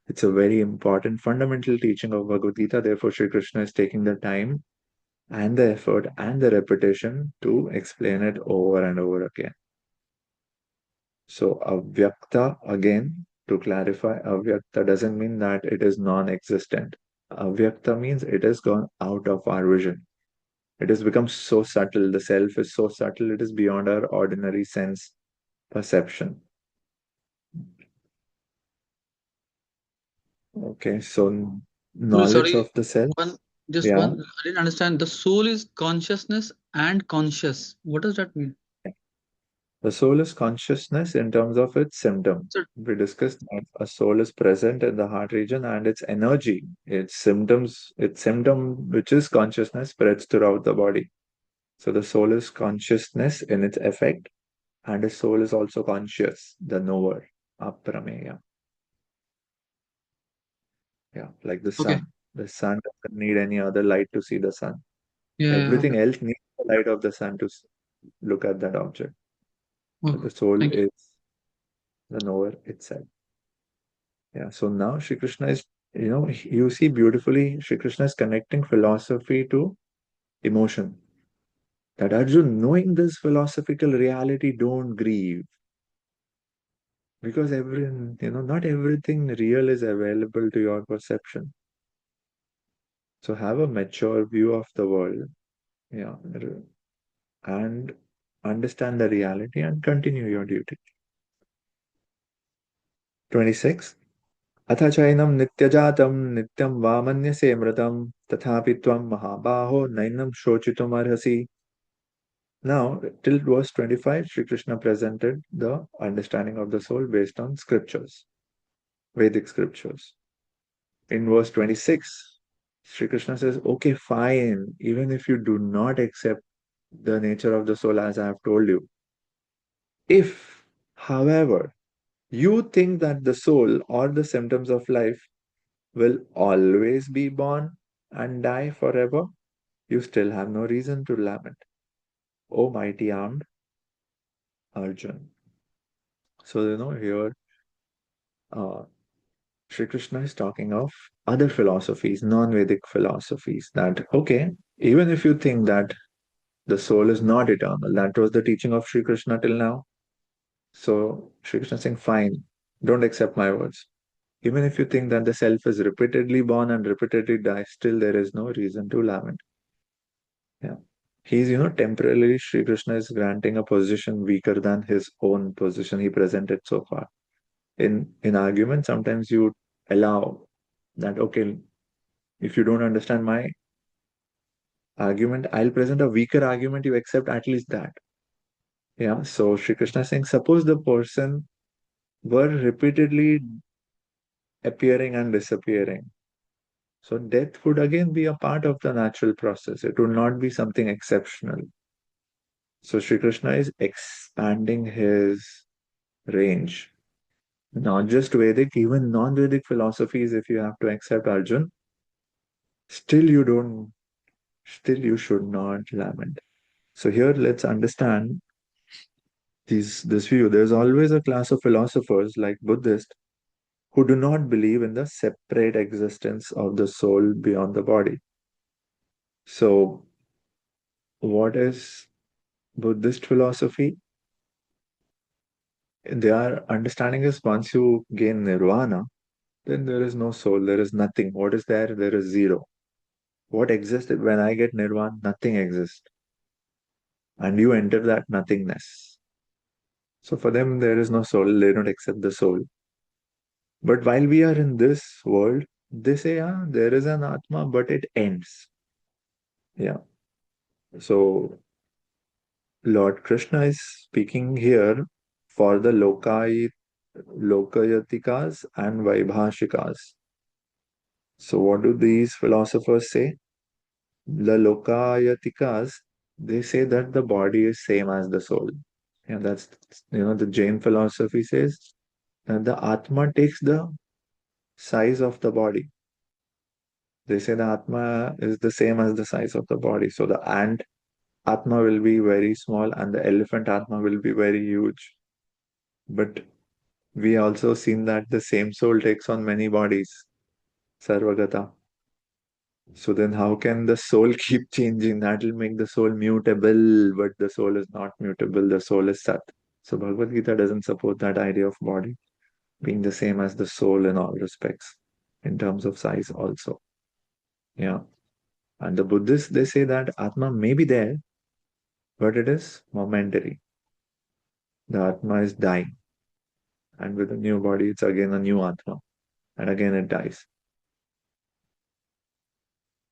It's a very important fundamental teaching of Bhagavad Gita. Therefore, Sri Krishna is taking the time and the effort and the repetition to explain it over and over again. So avyakta, again, to clarify, avyakta doesn't mean that it is non-existent. Avyakta means it has gone out of our vision. It has become so subtle. The self is so subtle, it is beyond our ordinary sense perception. Okay, so knowledge Sorry, of the self. just Yeah. one. I didn't understand. The soul is consciousness and conscious. What does that mean? The soul is consciousness in terms of its symptom. So, We discussed that a soul is present in the heart region and its energy, its symptom, which is consciousness, spreads throughout the body. So the soul is consciousness in its effect, and the soul is also conscious, the knower, aprameya. Yeah, like the okay. sun. The sun doesn't need any other light to see the sun. Yeah. Everything Okay. else needs the light of the sun to look at that object. But Okay. the soul Thank you. is the knower itself. Yeah. So now Shri Krishna is, you see beautifully, Shri Krishna is connecting philosophy to emotion. That Arjun, knowing this philosophical reality, don't grieve. Because not everything real is available to your perception. So have a mature view of the world. Yeah. And understand the reality and continue your duty. 26. अथ चैनं नित्यजातं नित्यं वा मन्यसे मृतं तथापि त्वं महाबाहो नैनं शोचितुमर्हसि. Now, till verse 25, Sri Krishna presented the understanding of the soul based on scriptures, Vedic scriptures. In verse 26, Sri Krishna says, okay, fine, even if you do not accept the nature of the soul as I have told you, if, however, you think that the soul or the symptoms of life will always be born and die forever, you still have no reason to lament. O mighty armed Arjun. So, here Sri Krishna is talking of other philosophies, non Vedic philosophies, that, okay, even if you think that the soul is not eternal, that was the teaching of Sri Krishna till now. So, Sri Krishna is saying, fine, don't accept my words. Even if you think that the self is repeatedly born and repeatedly dies, still there is no reason to lament. Yeah. He's, temporarily Sri Krishna is granting a position weaker than his own position he presented so far. In argument, sometimes you allow that, okay, if you don't understand my argument, I'll present a weaker argument, you accept at least that. Yeah. So Sri Krishna is saying, suppose the person were repeatedly appearing and disappearing. So death would again be a part of the natural process. It would not be something exceptional. So Sri Krishna is expanding his range. Not just Vedic, even non-Vedic philosophies, if you have to accept Arjun, still you should not lament. So here let's understand this view. There's always a class of philosophers like Buddhists who do not believe in the separate existence of the soul beyond the body. So what is Buddhist philosophy? Their understanding is once you gain nirvana, then there is no soul, there is nothing. What is there? There is zero. What exists when I get nirvana? Nothing exists. And you enter that nothingness. So for them, there is no soul. They don't accept the soul. But while we are in this world, they say, yeah, there is an Atma, but it ends. Yeah. So Lord Krishna is speaking here for the Lokayatikas and Vaibhashikas. So what do these philosophers say? The Lokayatikas, they say that the body is same as the soul. And that's, the Jain philosophy says that the Atma takes the size of the body. They say the Atma is the same as the size of the body. So the ant Atma will be very small and the elephant Atma will be very huge. But we also seen that the same soul takes on many bodies, Sarvagata. So then how can the soul keep changing? That will make the soul mutable, but the soul is not mutable, the soul is Sat. So Bhagavad Gita doesn't support that idea of body being the same as the soul in all respects, in terms of size also. Yeah. And the Buddhists, they say that Atma may be there, but it is momentary. The Atma is dying. And with a new body, it's again a new Atma. And again it dies.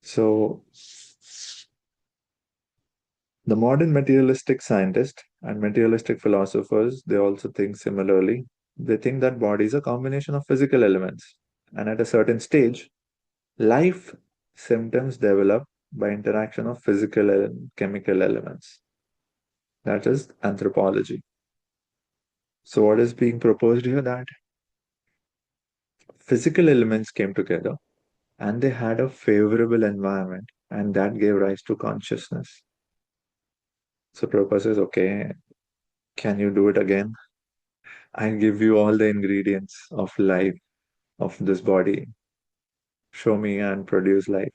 So the modern materialistic scientists and materialistic philosophers, they also think similarly. They think that body is a combination of physical elements. And at a certain stage, life symptoms develop by interaction of physical and chemical elements. That is anthropology. So what is being proposed here? That physical elements came together and they had a favorable environment, and that gave rise to consciousness. So Prabhupada says, okay, can you do it again? I give you all the ingredients of life, of this body. Show me and produce life.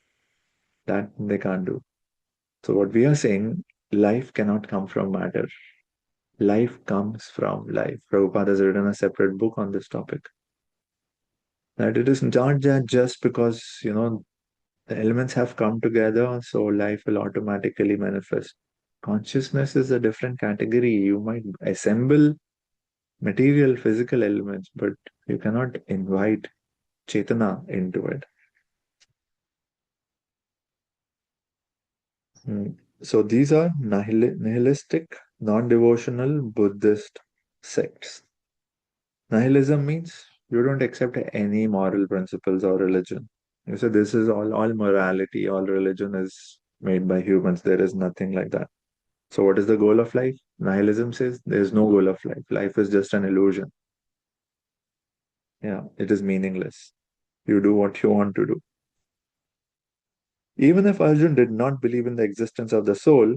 That they can't do. So what we are saying, life cannot come from matter. Life comes from life. Prabhupada has written a separate book on this topic. That it is not that just because, the elements have come together, so life will automatically manifest. Consciousness is a different category. You might assemble material, physical elements, but you cannot invite Chetana into it. So these are nihilistic, non-devotional Buddhist sects. Nihilism means you don't accept any moral principles or religion. You say this is all morality, all religion is made by humans. There is nothing like that. So what is the goal of life? Nihilism says there is no goal of life. Life is just an illusion. Yeah, it is meaningless. You do what you want to do. Even if Arjun did not believe in the existence of the soul,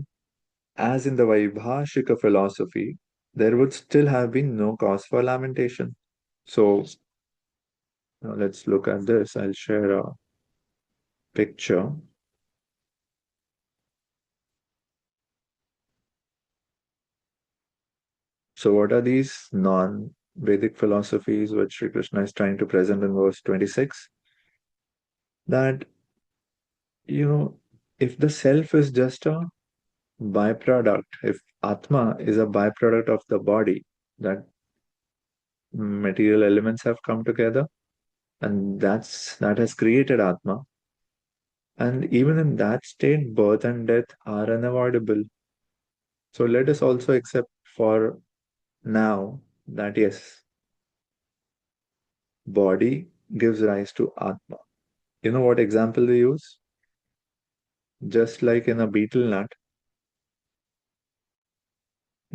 as in the Vaibhashika philosophy, there would still have been no cause for lamentation. So now let's look at this. I'll share a picture. So what are these non-Vedic philosophies which Sri Krishna is trying to present in verse 26? That, if the self is just a byproduct, if Atma is a byproduct of the body, that material elements have come together, and that has created Atma. And even in that state, birth and death are unavoidable. So let us also accept for now that yes, body gives rise to Atma. You know what example they use? Just like in a betel nut,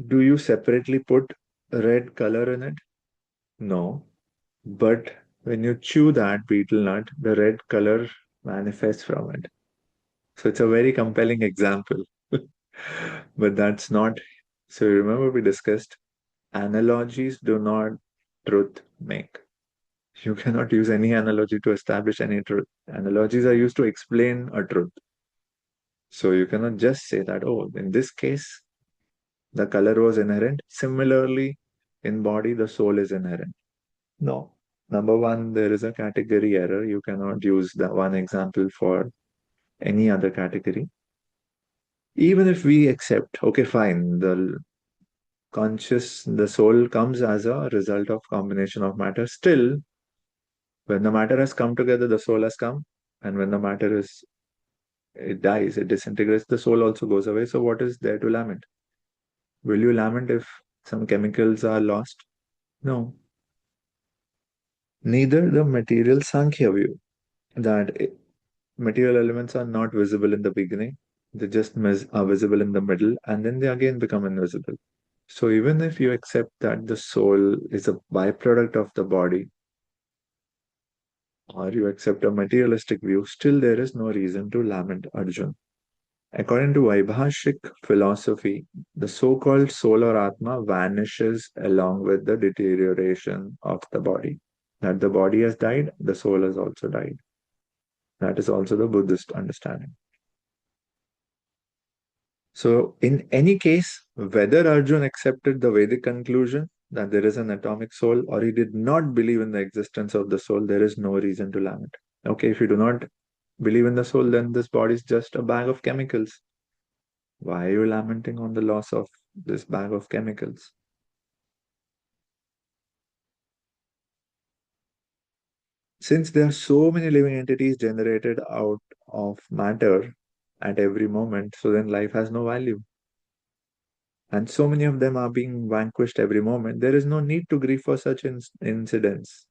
do you separately put red color in it? No. But when you chew that betel nut, the red color manifests from it. So it's a very compelling example. But that's not. So remember we discussed analogies do not truth make. You cannot use any analogy to establish any truth. Analogies are used to explain a truth. So you cannot just say that, oh, in this case, the color was inherent. Similarly, in body, the soul is inherent. No. Number one, there is a category error. You cannot use that one example for any other category. Even if we accept, okay, fine, the soul comes as a result of combination of matter. Still, when the matter has come together, the soul has come. And when the matter it dies, it disintegrates, the soul also goes away. So what is there to lament? Will you lament if some chemicals are lost? No. Neither the material Sankhya view, that material elements are not visible in the beginning, they just are visible in the middle, and then they again become invisible. So even if you accept that the soul is a byproduct of the body, or you accept a materialistic view, still there is no reason to lament Arjun. According to Vaibhashik philosophy, the so-called soul or Atma vanishes along with the deterioration of the body. That the body has died, the soul has also died. That is also the Buddhist understanding. So in any case, whether Arjun accepted the Vedic conclusion that there is an atomic soul or he did not believe in the existence of the soul, there is no reason to lament. Okay, if you do not believe in the soul, then this body is just a bag of chemicals. Why are you lamenting on the loss of this bag of chemicals? Since there are so many living entities generated out of matter at every moment, so then life has no value. And so many of them are being vanquished every moment. There is no need to grieve for such incidents.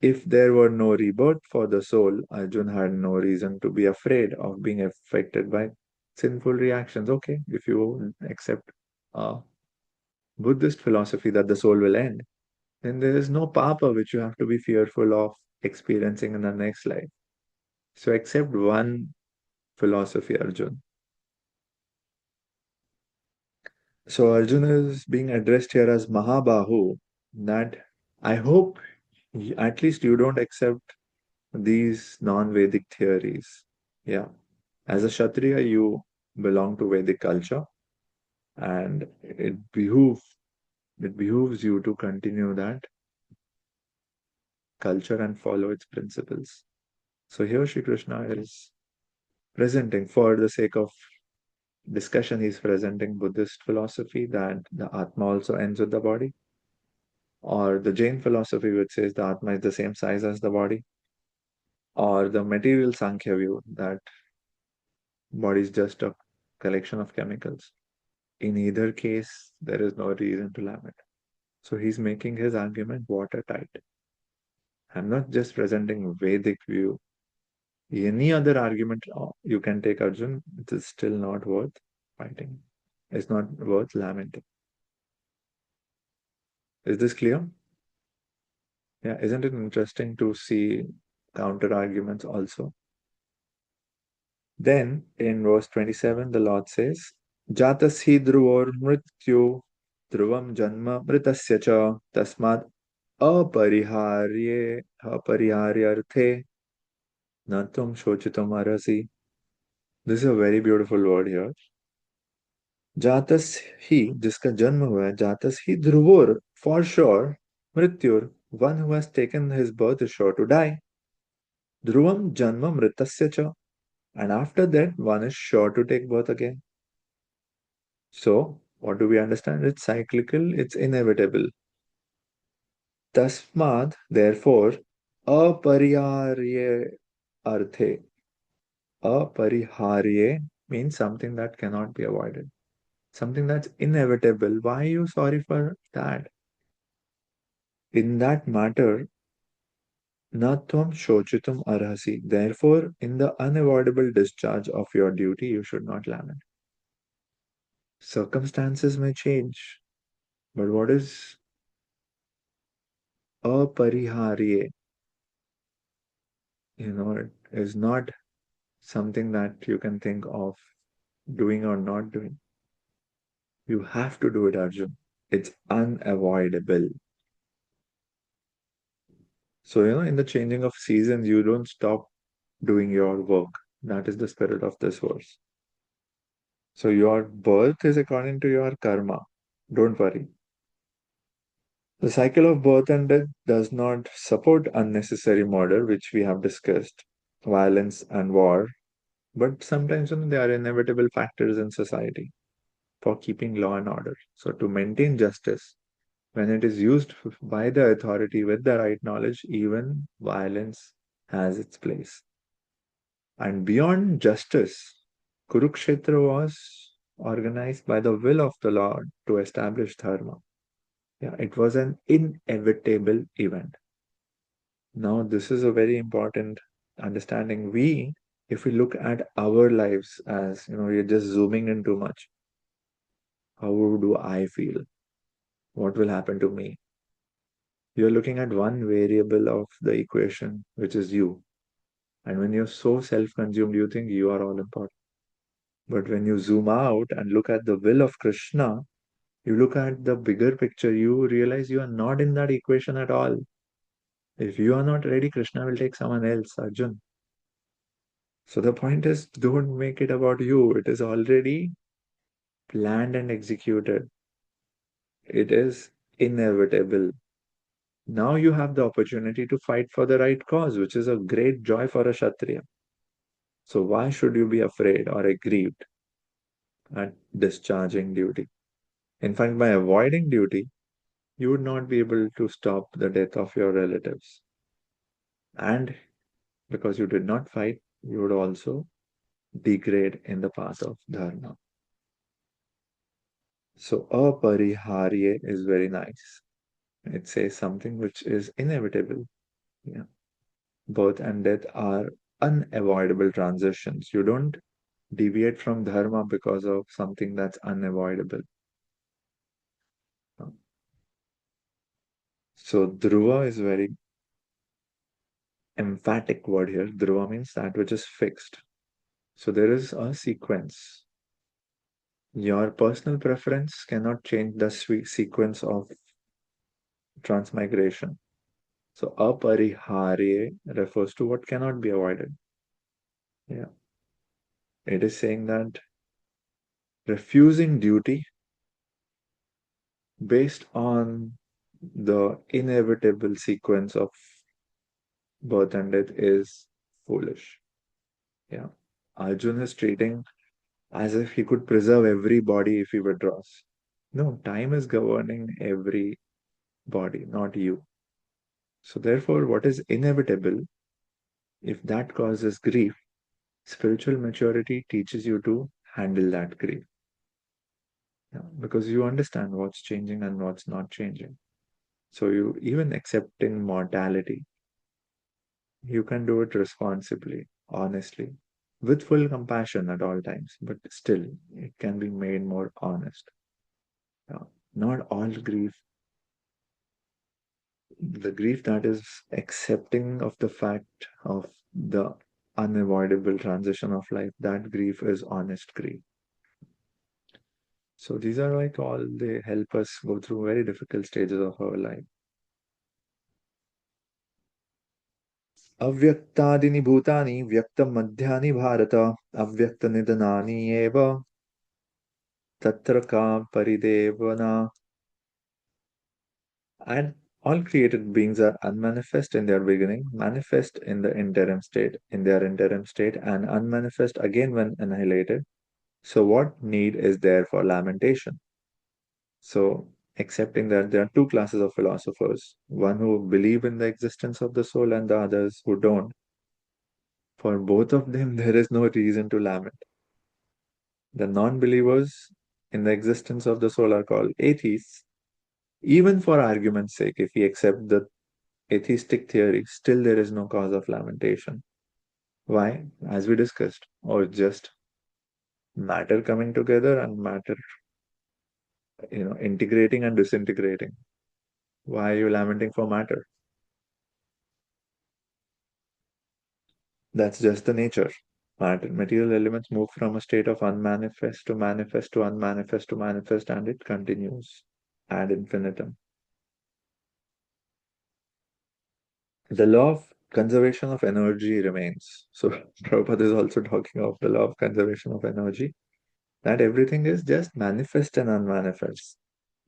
If there were no rebirth for the soul, Arjun had no reason to be afraid of being affected by sinful reactions. Okay, if you accept Buddhist philosophy that the soul will end, then there is no papa which you have to be fearful of experiencing in the next life. So accept one philosophy, Arjun. So Arjun is being addressed here as Mahabahu, that I hope at least you don't accept these non-Vedic theories. Yeah. As a Kshatriya, you belong to Vedic culture, and it behooves you to continue that culture and follow its principles. So here Shri Krishna is presenting, for the sake of discussion, he's presenting Buddhist philosophy that the Atma also ends with the body, or the Jain philosophy which says the Atma is the same size as the body, or the material Sankhya view that body is just a collection of chemicals. In either case, there is no reason to lament. So he's making his argument watertight. I'm not just presenting Vedic view. Any other argument you can take, Arjun, it is still not worth fighting. It's not worth lamenting. Is this clear? Yeah, isn't it interesting to see counter arguments also? Then in verse 27, the Lord says, Jatas hi dhruvor mrityu dhruvam janma mritasya cha tasmad अपरिहार्यर्थे न तुम शोचितुम अर्हसि. This is a very beautiful word here. जातस ही, जिसका जन्म हुआ है, जातस ही ध्रुवोर, for sure, मृत्युर, one who has taken his birth is sure to die. Dhruvam janma mritasya cha, and after that one is sure to take birth again. So what do we understand? It's cyclical, it's inevitable. Tasmad, therefore, apariharye arthe. Apariharye means something that cannot be avoided, something that's inevitable. Why are you sorry for that? In that matter, na tvam shochitum arhasi. Therefore, in the unavoidable discharge of your duty, you should not lament. Circumstances may change, but what is apariharye? It is not something that you can think of doing or not doing. You have to do it, Arjun. It's unavoidable. So, in the changing of seasons, you don't stop doing your work. That is the spirit of this verse. So, your birth is according to your karma. Don't worry. The cycle of birth and death does not support unnecessary murder, which we have discussed, violence and war, but sometimes they are inevitable factors in society for keeping law and order. So, to maintain justice, when it is used by the authority with the right knowledge, even violence has its place. And beyond justice, Kurukshetra was organized by the will of the Lord to establish dharma. Yeah, it was an inevitable event. Now, this is a very important understanding. If we look at our lives as, we're just zooming in too much, how do I feel? What will happen to me? You're looking at one variable of the equation, which is you. And when you're so self-consumed, you think you are all important. But when you zoom out and look at the will of Krishna, you look at the bigger picture, you realize you are not in that equation at all. If you are not ready, Krishna will take someone else, Arjun. So the point is, don't make it about you. It is already planned and executed. It is inevitable. Now you have the opportunity to fight for the right cause, which is a great joy for a Kshatriya. So why should you be afraid or aggrieved at discharging duty? In fact, by avoiding duty, you would not be able to stop the death of your relatives. And because you did not fight, you would also degrade in the path of dharma. So apariharye is very nice. It says something which is inevitable. Yeah. Birth and death are unavoidable transitions. You don't deviate from dharma because of something that's unavoidable. So dhruva is very emphatic word here. Dhruva means that which is fixed. So there is a sequence. Your personal preference cannot change the sequence of transmigration. So apariharye refers to what cannot be avoided. Yeah. It is saying that refusing duty based on the inevitable sequence of birth and death is foolish. Yeah. Arjun is treating as if he could preserve every body if he withdraws. No, time is governing every body, not you. So therefore, what is inevitable, if that causes grief, spiritual maturity teaches you to handle that grief. Yeah, because you understand what's changing and what's not changing. So you even accepting mortality, you can do it responsibly, honestly, with full compassion at all times, but still it can be made more honest. Not all grief, the grief that is accepting of the fact of the unavoidable transition of life, that grief is honest grief. So these are like all, they help us go through very difficult stages of our life. अव्यक्तादीनि भूतानि व्यक्तमध्यानि भारत अव्यक्तनिधनानि एव तत्र का परिदेवना. And all created beings are unmanifest in their beginning, manifest in the interim state, and unmanifest again when annihilated. So what need is there for lamentation? So accepting that there are two classes of philosophers, one who believe in the existence of the soul and the others who don't. For both of them, there is no reason to lament. The non-believers in the existence of the soul are called atheists. Even for argument's sake, if we accept the atheistic theory, still there is no cause of lamentation. Why? As we discussed, or just matter coming together and matter, integrating and disintegrating. Why are you lamenting for matter? That's just the nature. Material elements move from a state of unmanifest to manifest to unmanifest to manifest, and it continues ad infinitum. The law of conservation of energy remains. So Prabhupada is also talking of the law of conservation of energy, that everything is just manifest and unmanifest.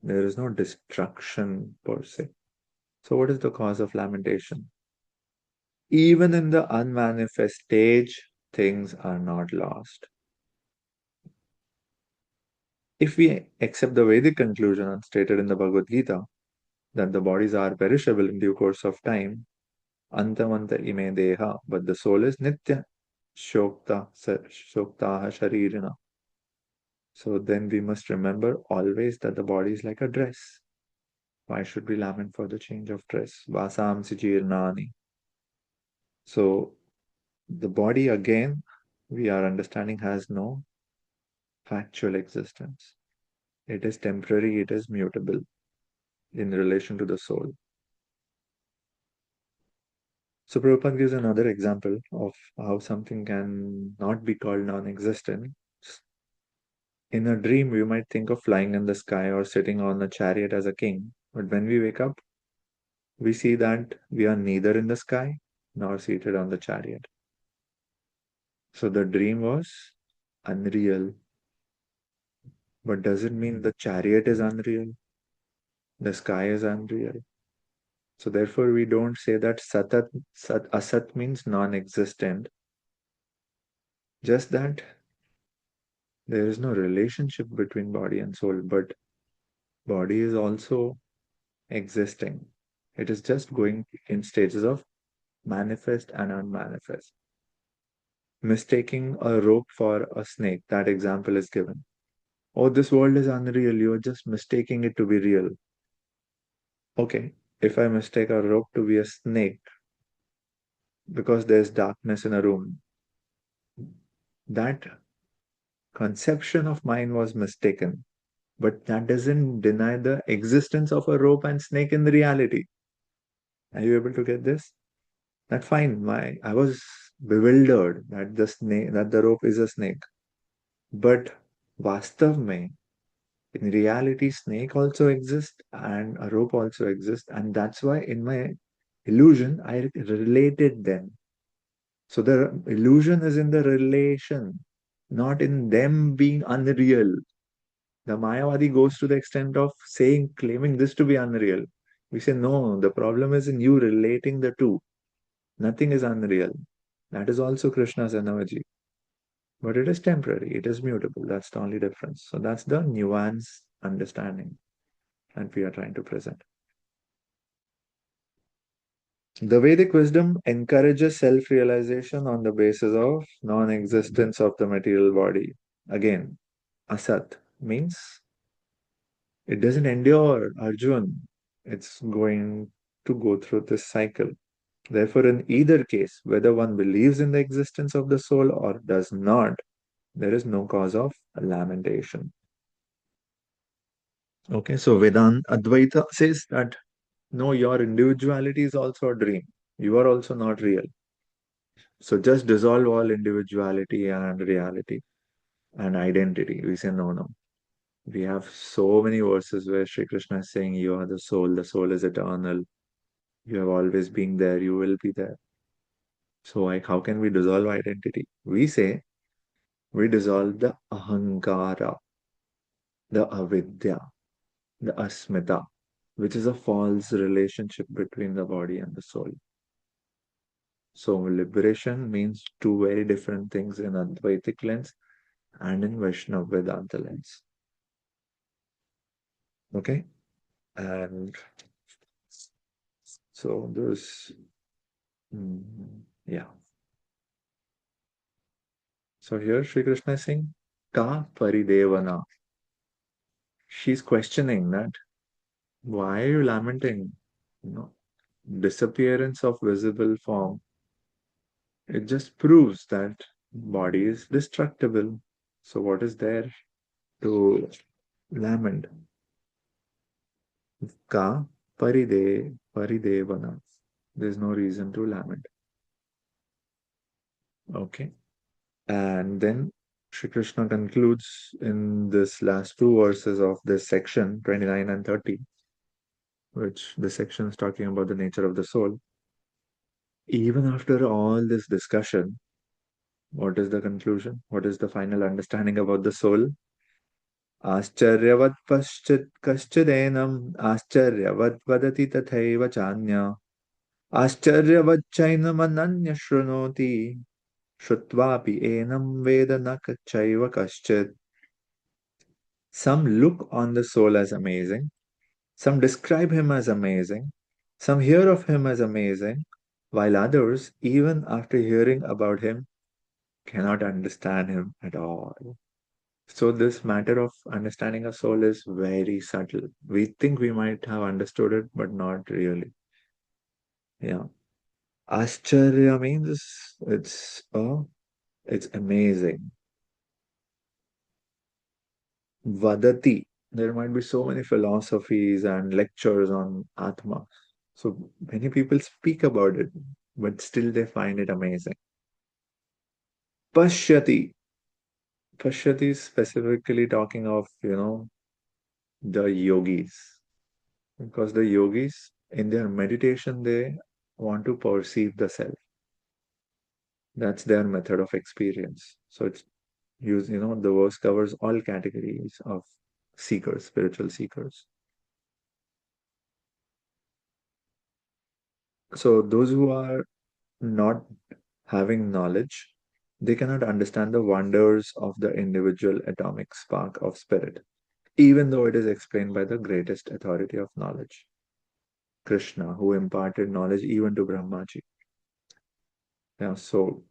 There is no destruction per se. So what is the cause of lamentation? Even in the unmanifest stage, things are not lost. If we accept the Vedic conclusion stated in the Bhagavad Gita, that the bodies are perishable in due course of time, antamanta ime deha, but the soul is nitya, shoktaha sharirina. So then we must remember always that the body is like a dress. Why should we lament for the change of dress? Vasam sijirnani. So the body again, we are understanding, has no factual existence. It is temporary, it is mutable in relation to the soul. So Prabhupada gives another example of how something can not be called non-existent. In a dream, we might think of flying in the sky or sitting on a chariot as a king. But when we wake up, we see that we are neither in the sky nor seated on the chariot. So the dream was unreal. But does it mean the chariot is unreal? The sky is unreal? So therefore, we don't say that asat means non-existent. Just that there is no relationship between body and soul, but body is also existing. It is just going in stages of manifest and unmanifest. Mistaking a rope for a snake, that example is given. Oh, this world is unreal. You're just mistaking it to be real. Okay, if I mistake a rope to be a snake because there's darkness in a room, that conception of mine was mistaken. But that doesn't deny the existence of a rope and snake in the reality. Are you able to get this? That fine. I was bewildered that the rope is a snake. But vastav mein, in reality, snake also exists and a rope also exists, and that's why in my illusion I related them. So the illusion is in the relation, not in them being unreal. The Mayavadi goes to the extent of claiming this to be unreal. We say, no, the problem is in you relating the two. Nothing is unreal. That is also Krishna's analogy. But it is temporary, it is mutable. That's the only difference. So that's the nuance understanding that we are trying to present. The Vedic wisdom encourages self realization on the basis of non existence of the material body. Again, asat means it doesn't endure, Arjun. It's going to go through this cycle. Therefore, in either case, whether one believes in the existence of the soul or does not, there is no cause of lamentation. Okay, so Vedanta Advaita says that no, your individuality is also a dream. You are also not real. So just dissolve all individuality and reality and identity. We say no, no. We have so many verses where Sri Krishna is saying, you are the soul is eternal, you have always been there, you will be there. So like, how can we dissolve identity? We say we dissolve the ahankara, the avidya, the asmita, which is a false relationship between the body and the soul. So liberation means two very different things in Advaitic lens and in Vaishnava Vedanta lens. Okay? And so there's, yeah. So here Sri Krishna is saying, Ka paridevana. She's questioning that, why are you lamenting? You know, disappearance of visible form. It just proves that body is destructible. So what is there to lament? Ka paridevana. There's no reason to lament. Okay. And then Sri Krishna concludes in this last two verses of this section, 29 and 30, which the section is talking about the nature of the soul. Even after all this discussion, what is the conclusion? What is the final understanding about the soul? Ascharyavat paschit kaschidenam ascharyavat vadati tathaiva chanya ascharyavat chainam ananya shrunoti shrutvapi enam veda na kachaiva kaschit. Some look on the soul as amazing, some describe him as amazing, some hear of him as amazing, while others, even after hearing about him, cannot understand him at all. So this matter of understanding a soul is very subtle. We think we might have understood it, but not really. Yeah. Ascharya means it's amazing. Vadati. There might be so many philosophies and lectures on Atma. So many people speak about it, but still they find it amazing. Pashyati. Pashyati is specifically talking of, the yogis. Because the yogis, in their meditation, they want to perceive the self. That's their method of experience. So it's the verse covers all categories of seekers, spiritual seekers. So those who are not having knowledge, they cannot understand the wonders of the individual atomic spark of spirit, even though it is explained by the greatest authority of knowledge, Krishna, who imparted knowledge even to Brahmaji. Yeah, so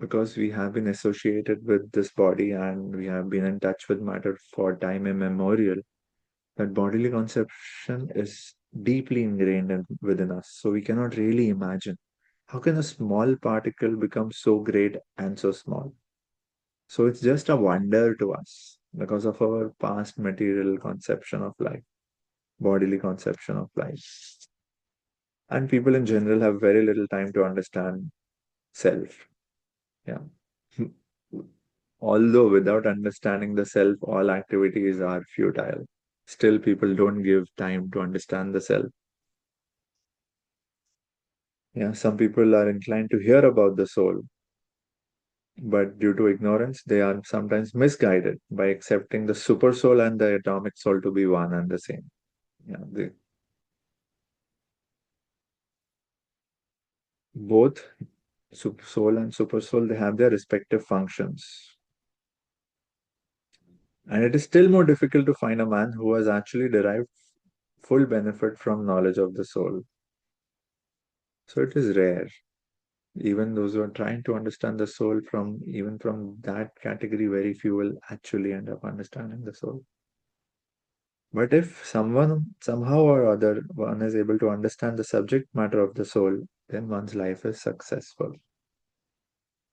because we have been associated with this body and we have been in touch with matter for time immemorial, that bodily conception is deeply ingrained within us. So we cannot really imagine how can a small particle become so great and so small. So it's just a wonder to us because of our past material conception of life, bodily conception of life. And people in general have very little time to understand self. Yeah. Although without understanding the self, all activities are futile. Still, people don't give time to understand the self. Yeah, some people are inclined to hear about the soul, but due to ignorance, they are sometimes misguided by accepting the super soul and the atomic soul to be one and the same. Yeah, both soul and super soul, they have their respective functions. And it is still more difficult to find a man who has actually derived full benefit from knowledge of the soul. So it is rare. Even those who are trying to understand the soul even from that category, very few will actually end up understanding the soul. But if someone somehow or other one is able to understand the subject matter of the soul, then one's life is successful.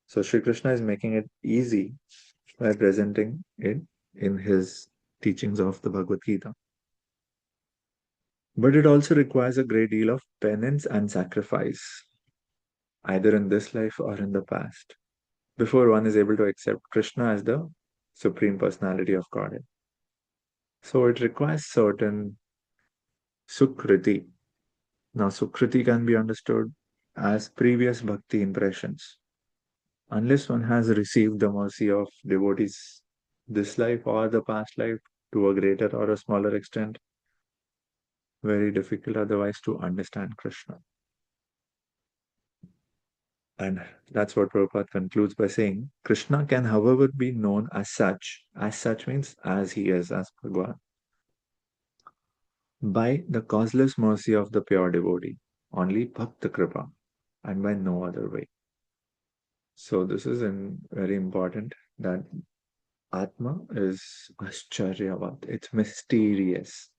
So Sri Krishna is making it easy by presenting it in his teachings of the Bhagavad Gita. But it also requires a great deal of penance and sacrifice, either in this life or in the past, before one is able to accept Krishna as the Supreme Personality of Godhead. So it requires certain Sukriti. Now, Sukriti can be understood as previous bhakti impressions. Unless one has received the mercy of devotees this life or the past life to a greater or a smaller extent, very difficult otherwise to understand Krishna. And that's what Prabhupada concludes by saying, Krishna can, however, be known as such. As such means as he is, as Bhagwan, by the causeless mercy of the pure devotee, only Bhakta Kripa, and by no other way. So this is very important that Atma is Ascharyavat. It's mysterious.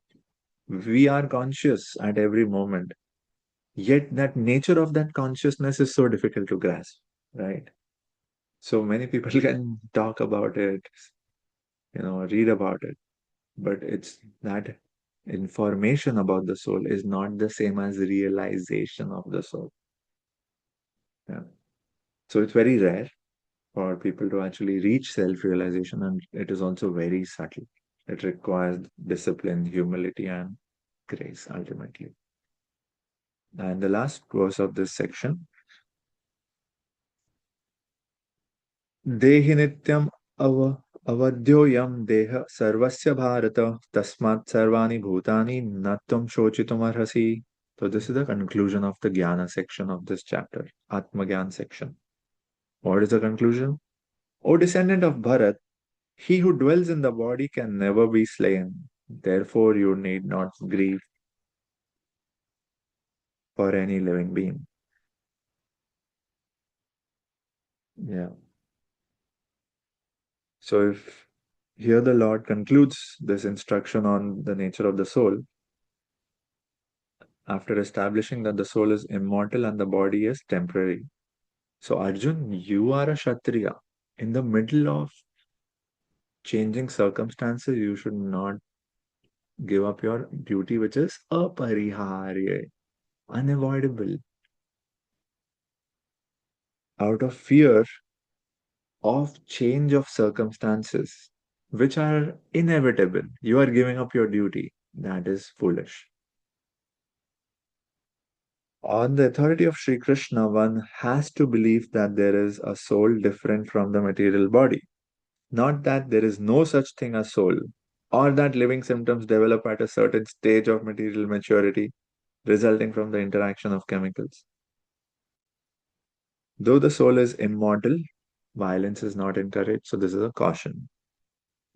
We are conscious at every moment. Yet that nature of that consciousness is so difficult to grasp, right? So many people can talk about it, read about it, but it's that information about the soul is not the same as realization of the soul. Yeah. So it's very rare for people to actually reach self-realization, and it is also very subtle. It requires discipline, humility, and grace ultimately. And the last verse of this section, Dehi nityam avadyoyam deha sarvasya bharata tasmat sarvani bhutani nattam shochitum arhasi. So this is the conclusion of the Jnana section of this chapter, Atma Gyan section. What is the conclusion? O descendant of Bharat, he who dwells in the body can never be slain. Therefore, you need not grieve for any living being. Yeah. So if here the Lord concludes this instruction on the nature of the soul, after establishing that the soul is immortal and the body is temporary. So Arjun, you are a Kshatriya. In the middle of changing circumstances, you should not give up your duty, which is apariharya, unavoidable. Out of fear of change of circumstances, which are inevitable, you are giving up your duty. That is foolish. On the authority of Sri Krishna, one has to believe that there is a soul different from the material body. Not that there is no such thing as soul, or that living symptoms develop at a certain stage of material maturity resulting from the interaction of chemicals. Though the soul is immortal, violence is not encouraged, so this is a caution.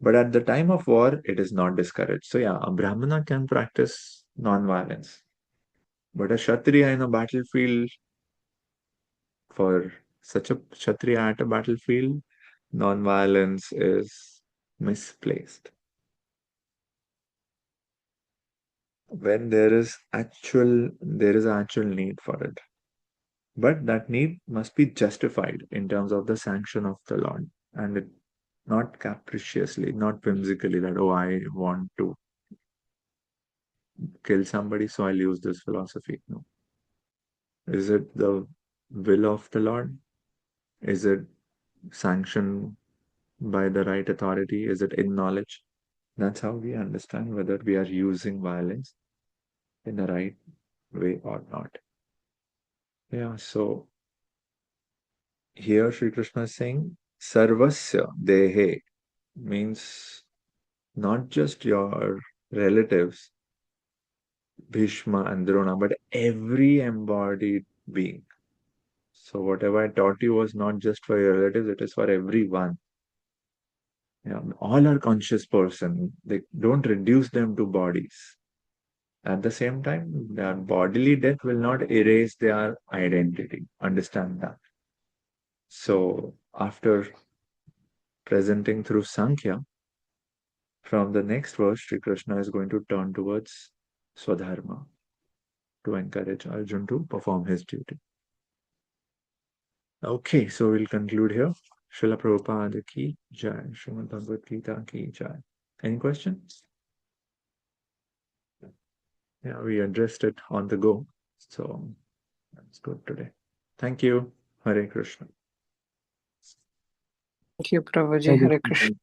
But at the time of war, it is not discouraged. So yeah, a Brahmana can practice non-violence. But a Kshatriya in a battlefield, for such a Kshatriya at a battlefield, non-violence is misplaced. When there is actual need for it. But that need must be justified in terms of the sanction of the Lord, and it not capriciously, not whimsically that, oh, I want to kill somebody, so I'll use this philosophy. No. Is it the will of the Lord? Is it sanctioned by the right authority? Is it in knowledge? That's how we understand whether we are using violence in the right way or not. Yeah, so here Sri Krishna is saying Sarvasya Dehe means not just your relatives, Bhishma and Drona, but every embodied being. So whatever I taught you was not just for your relatives, it is for everyone. Yeah, all are conscious person. They don't reduce them to bodies. At the same time, their bodily death will not erase their identity. Understand that. So after presenting through Sankhya, from the next verse, Sri Krishna is going to turn towards Swadharma to encourage Arjun to perform his duty. Okay, so we'll conclude here. Srila Prabhupada ki jai, Srimad Bhagavad Gita ki jai. Any questions? Yeah, we addressed it on the go. So that's good today. Thank you. Hare Krishna. Thank you, Prabhuji. Hare Krishna.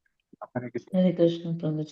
Hare Krishna. Hare Krishna, Prabhuji.